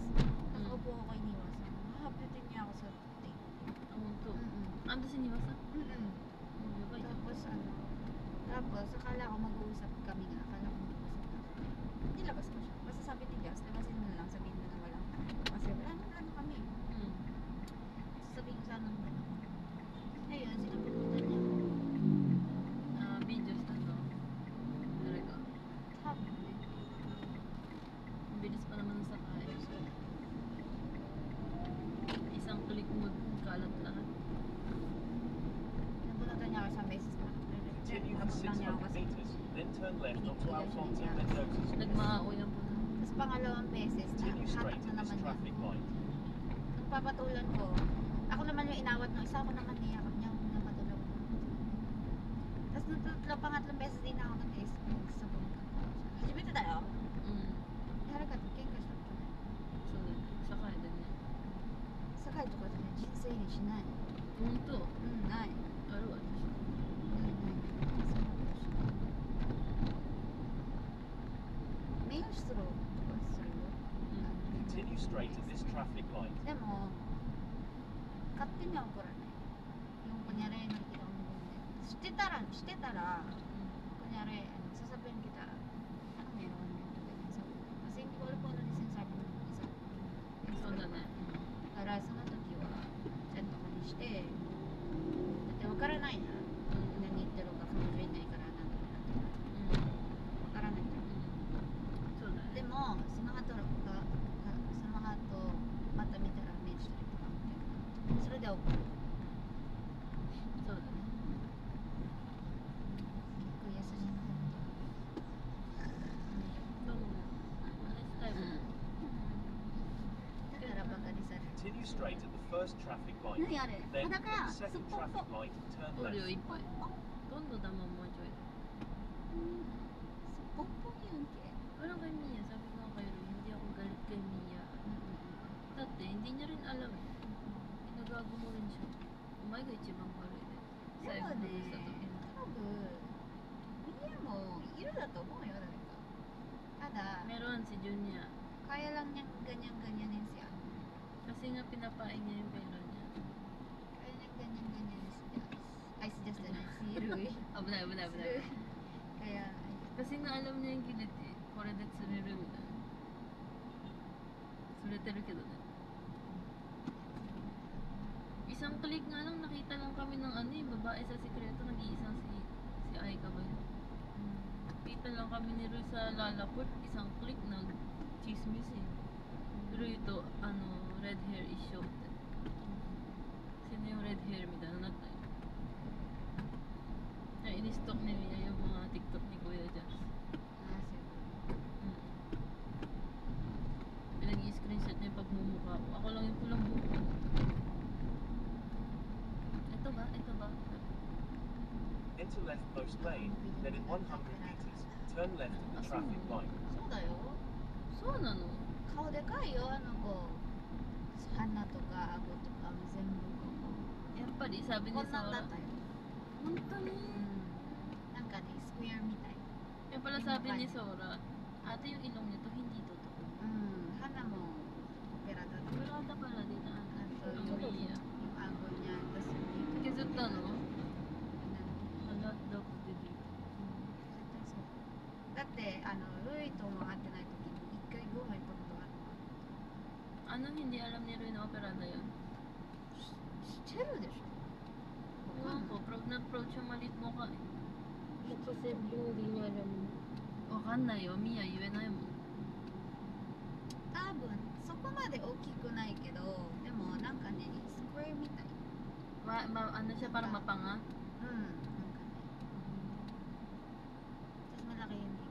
Nakaupo ako kay Niwas. Mahapitin niya ako sa tape. Ah, ほんと。 Mm-mm. あんたしにはさ、 Mm-mm. やばいじゃん。 Tapos ano, tapos akala ko mag-uusap kami nga. Akala ko mag-uusap na. Nilabas ko siya. Basta sabi ni Jazz, labasin mo na lang. Sabihin mo na wala. Kasi wala na plano kami. うん。 Sabihin ko sana ng gano'n. Ayun, sinabunutan niya. Ah, videoしたの。誰か。 Sabi ko eh. Ang bilis pa naman ng sakay. Isang click mo, kalat lahat. Nabunutan niya ako isang beses na. Continue for Tapos lang niya ako 600 kasi. meters, then turn left onto Alfonso Mendoza's. Nagmaaoy ang puno. Tapos pangalawang beses, Continue hatak straight na at this naman niya. traffic light. Nung papatulan ko, ako naman yung inawat no, isa ako naman niyakap niya kung napatulan ko. Tapos nung pangatlong beses din ako nag-Facebook sa punta. Hajimete tayo. うん。誰かと喧嘩したことない。そうだね。sakayだね。酒井とかじゃない、人生にしない。ほんと。うん、ない。あるわ、私。ないない。メイン出動とかするよ。 Continue straight at this traffic light. でも、勝手には怒らない。yung kunyari nakikita ko mo ganyan.してたら, kunyari, sasabihin kita, ano meron ganito ganyan sa ulo. Kasi hindi ko alam kung ano yung sinasabi ng isa. そうだね。だからその時はちゃんと真似して、だって分からないな。何言ってるか彼女いないからなんとかなんとか。分からないじゃん。そうだね。でも、その後また見たらメールしたりとかみたいな。それで怒る。そうだね。結構優しいな。どうも。同じタイプ。だからバカにされる。 Continue straight at the first traffic light. 何あれ Then, 裸 at the すっ second ぽんぽ traffic light, turn おるよ、 left. いっぱい。どんどんだもん、もうちょい。すっぽんぽんyun ke. Parang kay Mia, sabi ko nga kayo, hindi ako galit kay Mia. Dati, hindi niya rin alam eh. Ginagago mo rin siya. Umay ka ichibang pala eh. でもね、さ多分みんなもいるだと思うよ、誰か。ただ、 meron si Junya. kaya lang niyang ganyan-ganyanin si ano. Kasi nga pinapain niya yung pelo niya. Kaya niyang ganyan-ganyanin si Jazz. Ay, si Jazz na si Rui. Abunay, abunay, abunay. Kaya, Kasi nga alam niya yung gilit eh. Koredet suriru mi ta. Sureteru kedo ne. Isang click nga lang nakita lang kami ng ano eh, babae sa sikreto, nag-iisang si Aika ba yun? Nakita lang kami ni Rui sa Lalaport, isang click nag-chismis eh. Pero ito, ano, red hair is shocked. Sino yung red hair mi ta? Ano na tayo? left most lane, then in 100 meters, turn left at the traffic light. そうだよ。そうなの？顔でかいよ、あの子。鼻とか顎とか全部やっぱりsabi こ ni んなんだ Sora. ったよ。本当に？なんかね、スクエアみたい。Kaya pala sabi ni Sora, ate yung ilong nito hindi totoo. 鼻もペラだった。 Wala pala din na Ito yung yung Mia. ago niya, tapos yung dito. Kisut na no? Ano, Halat daw ko din. 絶対そうだってルイとも会ってない時に一回ご飯行ったことある。 Anong hindi alam ni Roy na operada yun? 知ってるでしょ。 Ewan ko, nag-approach yung malit mo ka eh. Posibleng hindi niya alam. Wakanay yo, Mia,言えないもん。多分そこまで大きくないけど、でもなんかね、スクエアみたい。Ano siya, para mapanga? なんかね。私malaki yun eh.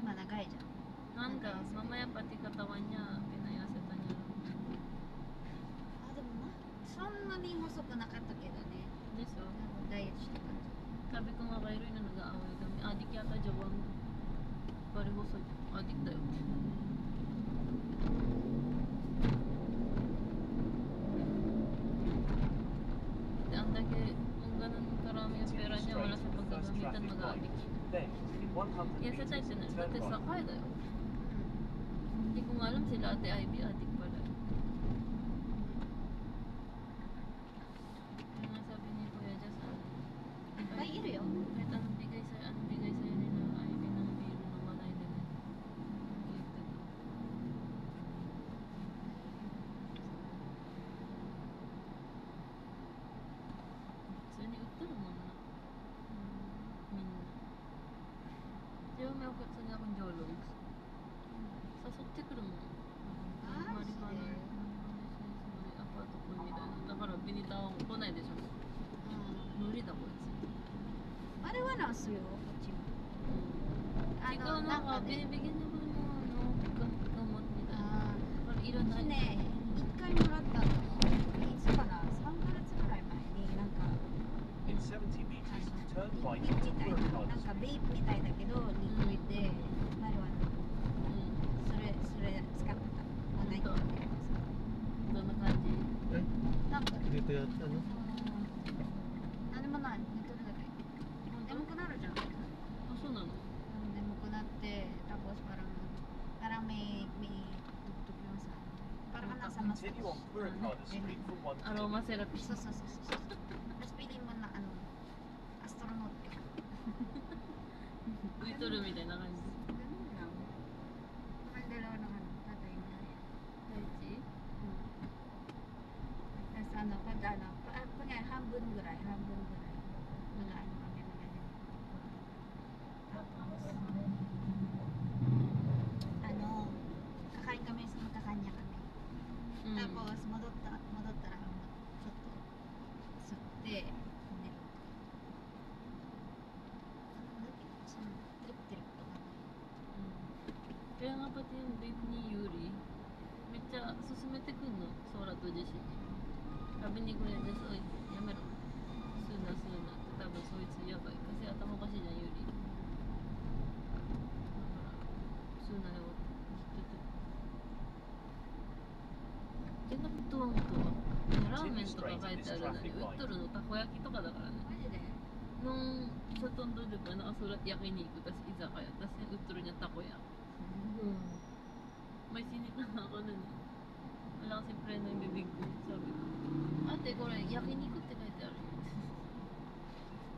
今長いじゃん。 Nanda, mamaya pati katawan niya, pinayasatan niya. あ、でもそんなに細くなかったけどね。 Yes, oh. ダイエットした感じ。 Sabi ko nga kay Roy na nag-aaway kami. Adik yata jawa mo. Pareho sa adik dayo. Ang lagi, kung ganun karami yung pera niya, wala sa paggagamitan, mag-adik. Then, in 100 Yan sa meters, tayo na, turn dati sa right. kaya dayo. Hindi ko nga alam sila ate Ivy, adik pala. Kaya nga sabi ni Kuya Jess, Ay, iri yo. kahit anong bigay sa'yo nila Ivy ng biro na walay din eh. Gifted. 普通に売ってるもんな。みんな。Di ba may okot sa akong jologs? Sasokくるもん。マジで。マリファナアパートこれみたいな。だからビニターは来ないでしょ。無理だこいつ。マリファナはするよ、こっちも。ikaw na ka, binibigyan niya ko ng mga gamot nila. Parang ilan naね、一回もらったの。いつかな、3ヶ月ぐらい前に、なんか、 In 70 meters, turn リ right ッチみたい at な、なん Burkhard か Street. ベイプみたいだけど、リクイで、マリファナ、それ使ってた。同じだけど。 どんな感じ？ Eh, なんか、 dito yata, no? 何もない、寝てるだけ。眠くなるじゃん。あ、そうなの？眠くなってtapos parang may tugtog yung sa parang nasa mas Continue on Burkhard Street for 1 Aroma kilometer. therapy. so tapos piliin mo na astronaut ka. 浮いとるみたいな感じ。 Ganun lang. Parang dalawa ng tatay mo. 大地？ Tapos pag hambun guray mag-ano kami mag-ano. Tapos kakain kami sa magkakanya kami. Tapos戻ったらちょっと吸ってね。そのトリプトリプとかね。 Kaya nga pati yung babe ni Yuri, medya susumete ko no, Sora to Jeshi. Sabi ni Kuya Jess, oy, yamero. Suna. Tapos, so it's yabay. Kasi atamo kasi niya Yuri. Suna na ako. Diyan ako tuwang-tuwa. Ramen to ka kahit ano na ni Uttoro no, takoyaki to ka da kara ne. マジで Nung sa tondo di ba, nakasulat yakiniku, tas izakaya, tas yung Uttoro niya takoyaki. May sinip na ako nun eh. Wala kasi preno yung bibig ko. Sabi ko, ate ko rin, yakinikuって書いてあるよ。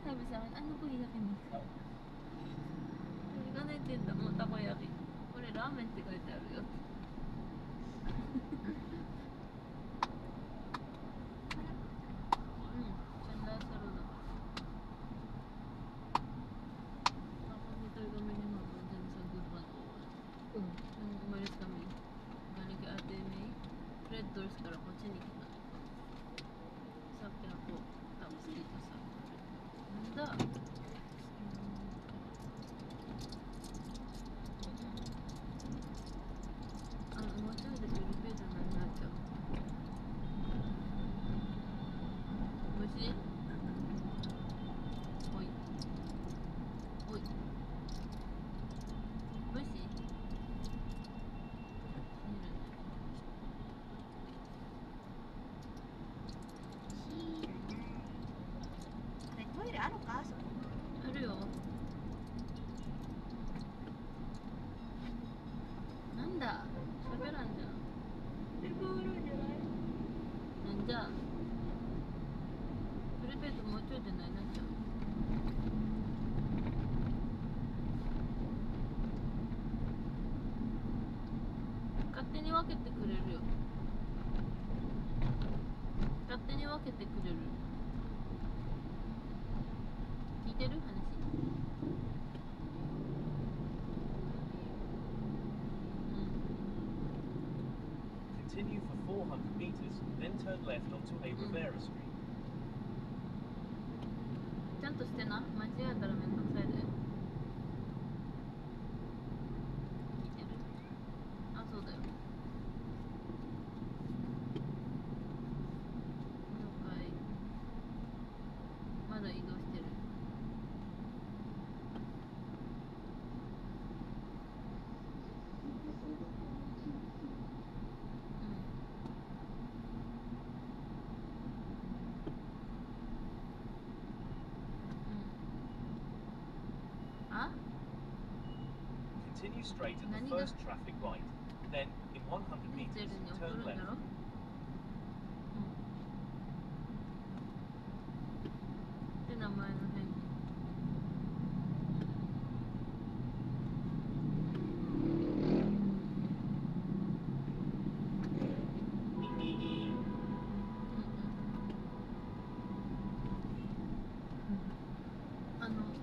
Sabi sa akin, ano po yung yakiniku? Hindi ko naintinda mo, takoyaki. これラーメンって書いてあるよ。San Lazaro na. Tapos dito kami ni Mama dyan sa Good 101. Nung umalis kami, galing kay Ate May, Red Doorsからこっちに来た。さっきの子、tapos dito sa Ganda! Ang motor de Pilipino na nacho. Mushi? 分けてくれるよ。勝手に分けてくれる。聞いてる話。Continue for 400 meters, then turn left onto A Rivera Street. ちゃんとしてな。間違えたらめんどくさいで。聞いてる？あ、そうだよ。了解。まだ移動してる。あ？ Continue straight at the Nani first traffic light. Then, in 100 見てる meters, に送 turn るんだ left. ろ？で、名前の辺に。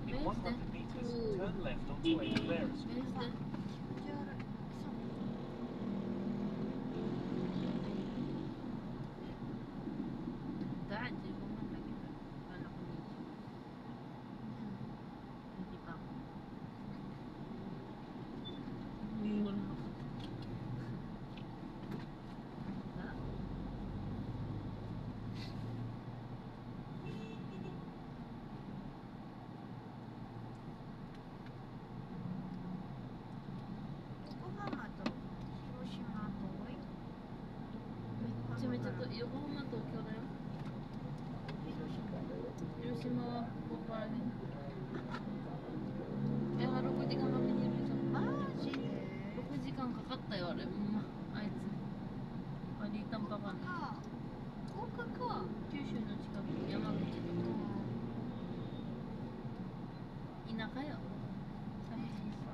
ベ In ースで 100 meters, turn left onto A Rivera ベ Street. ースで気持ち悪い。そう。だ15万だけどあの2時間横浜と広島遠い。めちゃめちゃと横浜東京だよ。広島はここからね。6時間かけてるじゃん。マジで。 6時間かかったよあれ。あいつパリタンパカンか。福岡か。九州の近く山口とか田舎よ。寂しいさ。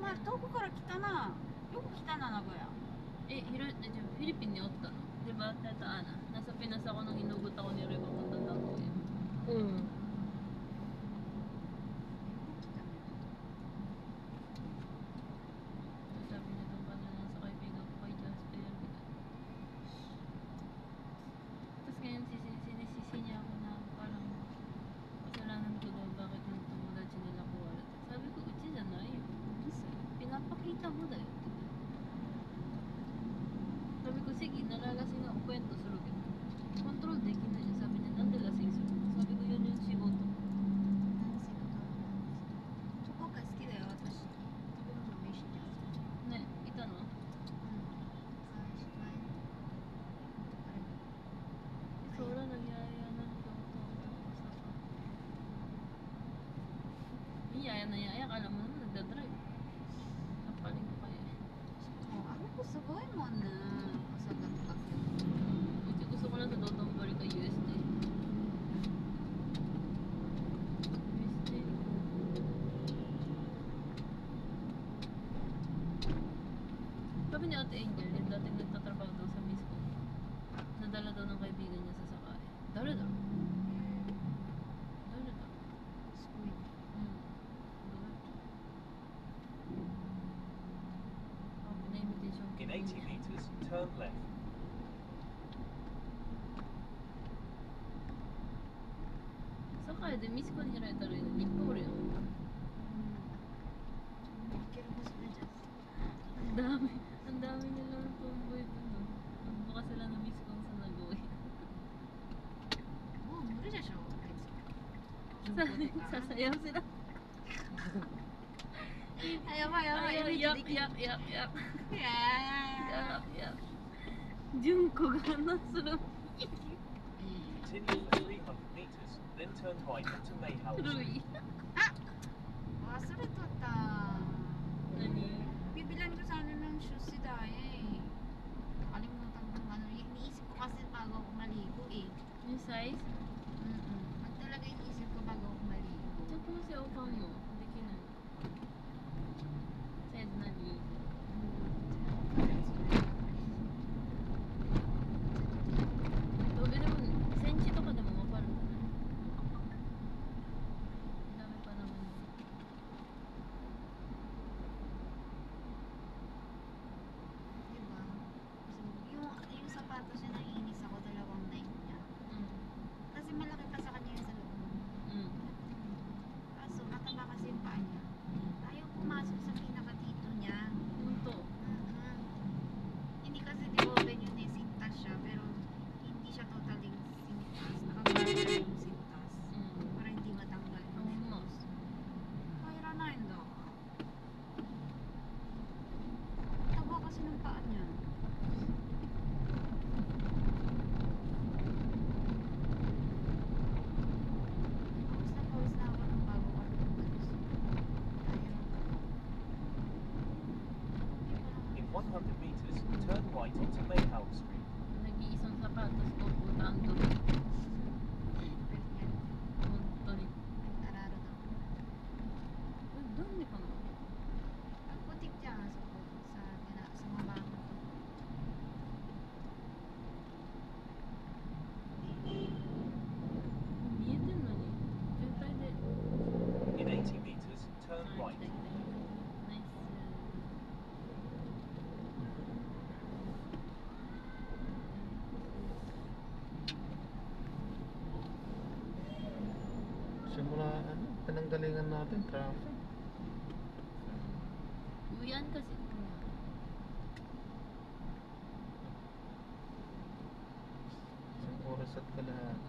まあ遠くから来たな。よく来たな名古屋。じゃあフィリピンにおったの? Di ba, Tata Ana? Nasa Pinas ako nang inugot ako ni Reba papunta ng kuya. うん。 Sabi niya doon ka na lang sa kaibigan ko kay Jasper. Tapos ngayon sinisisi niya ako na parang kasalanan ko daw bakit yung tomodachi nila kuwalat. Sabi ko, uchi janai yo. Pinapakita mo da yo. Sabi ko, sige, nalalasing ako kwentoするけどcontrolできないじゃん。sabi niya, なんでlasingするの? Sabi ko, yun yung仕事. 福岡好きだよ私。食べ物も美味しいじゃん。ね、いたの? そらなぎゃやな京都大阪. Iya na yaya, akala mo naman nagdadrive. Kapaling ko kaya. あの子すごいもんね。大阪とか。 Gusto ko lang sa Dotong Bari kay USD. USD. Sabi ni Ate Angel, yung dating nagtatrabaho daw sa Miss ko, nadala daw ng kaibigan niya sa sakay. Dali daw. Dali daw. すごいね。In In 80 meters, turn left. 堺でミスコにやられたらいっぱいおるやん。Ang dami. Ang dami nilang tomboy dun. No? Bukas sila na miss kong sa Nagoy. もう無理でしょSasayaw sila. あ、やばいやばい。 Ay, や yak, yak, yak, yak. いや Yak, yak. Junko ga nasuro. Continue for 300 meters, then turn right onto Mayhouse Rui. Street. 忘れとった Nani? Bibilan ko sana ng shoes si Daye. Nakalimutan ko ano. Iniisip ko kasi bago ako maligo eh. Yung size? Pag talaga iniisip ko bago ako maligo. ちょっとせおかんのできない。サイズ何? paa niya. Pawis na ako nung bago ko lumalis. Ayaw. In 100 meters, turn right onto Mayhouse Street. Nag-iisang sapatos ko punta ang tuloy. Tuloy. Nag-araro na ako. Doon di pa nga. Ang putik niya sa mabango. Hindi din man eh. Diyan tayo din. In 80 meters, turn right. Nice. Simula, pinanggalingan natin, traffic. Uyan kasi. Isang oras at kalahati.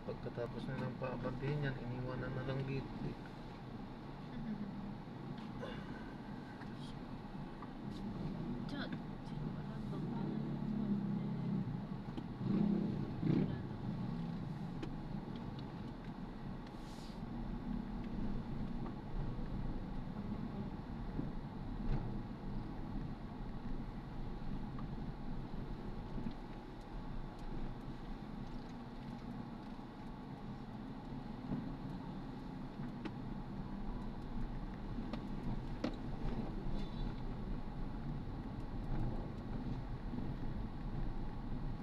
Pagkatapos nilang paabantihin yan, iniwanan na lang dito. Chad.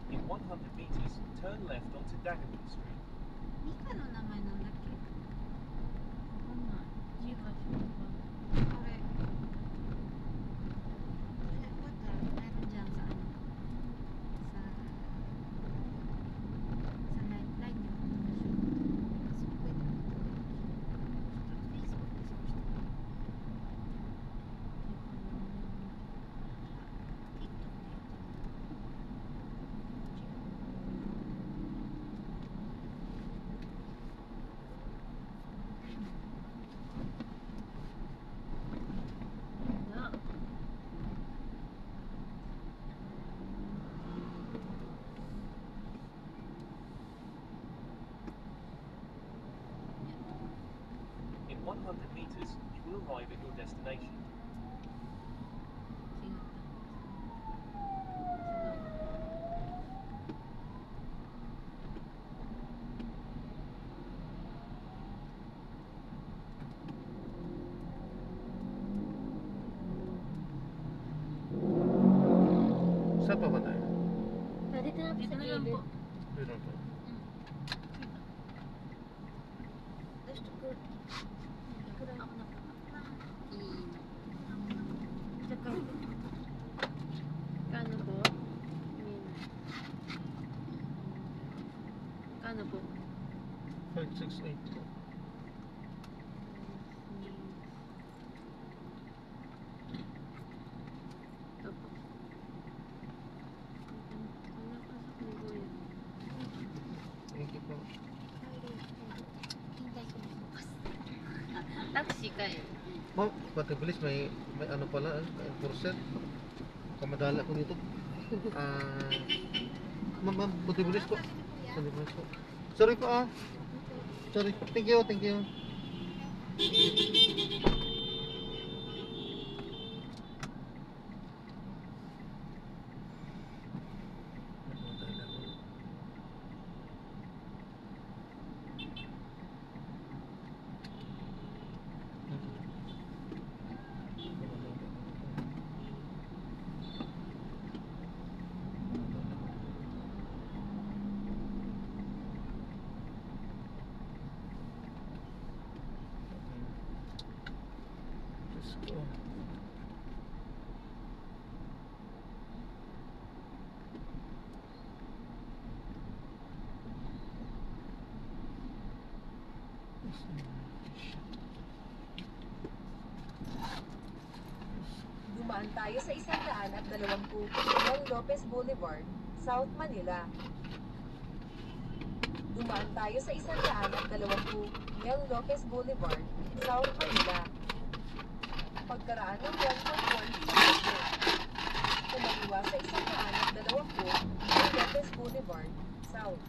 In 100 meters, turn left onto Dagenham Street. Mikano naman ang laki. Oo nga. Gcash mo ba? Okay. Puta, meron dyan sa ano. Sa lifeline yung so, pwede. Facebook is also TikTok dito. Wala. In 100 meters, you will arrive at your destination. Singat na. Saan pa ba tayo? Dito na Dito sa na lang po. gilid. Dito po. There's the good. Ako na po. Tsaka, Kano po? Kano po? 568 po. Ito po. Ano pasok ni Kuya? Thank you po. hintay ko na bukas. Taxi ka eh. Ma'am, pati bilis, may ano pala, percent. Kamadala ko dito. Ma'am, pati bilis po. Pati bilis po. Sorry po Sorry. Thank you, thank you. Let's go. Dumaan tayo sa 120 Miguel Lopez Boulevard, South Manila. Dumaan tayo sa 120 Miguel Lopez Boulevard, South Manila. Pagkaraan ng 1.1 km. Kumaliwa sa 120 Miguel Lopez Boulevard, South.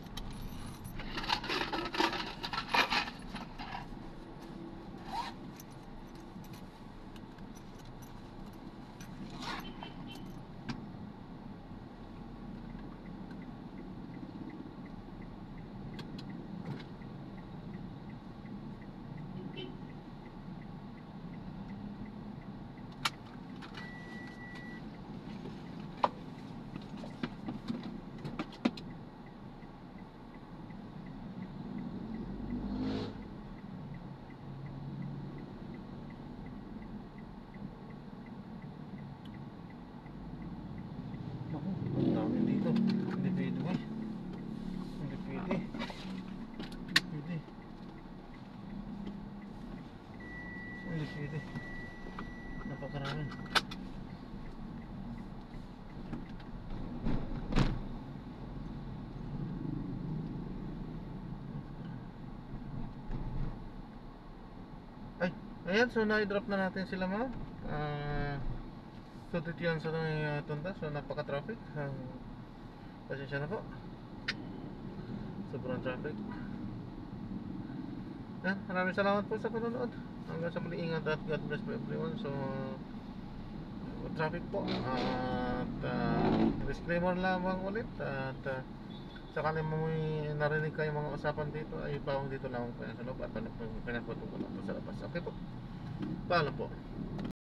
Ako, ang dami dito. Hindi pwede boy. Hindi pwede. Hindi pwede. Hindi pwede. Napakarami. Ay, ayan. So, na-drop na natin sila mga. So dito yan sa tunda, so napaka-traffic. Pasensya na po. Sobrang traffic. Yan, maraming salamat po sa panonood. Hanggang sa muli, ingat at God bless for everyone. So traffic po. At disclaimer lamang ulit. At sakali mo may narinig kayo mga usapan dito, ay bawang dito lamang po yan sa loob. At ano po pinagpatutunan po sa labas. Okay po. Paalam po.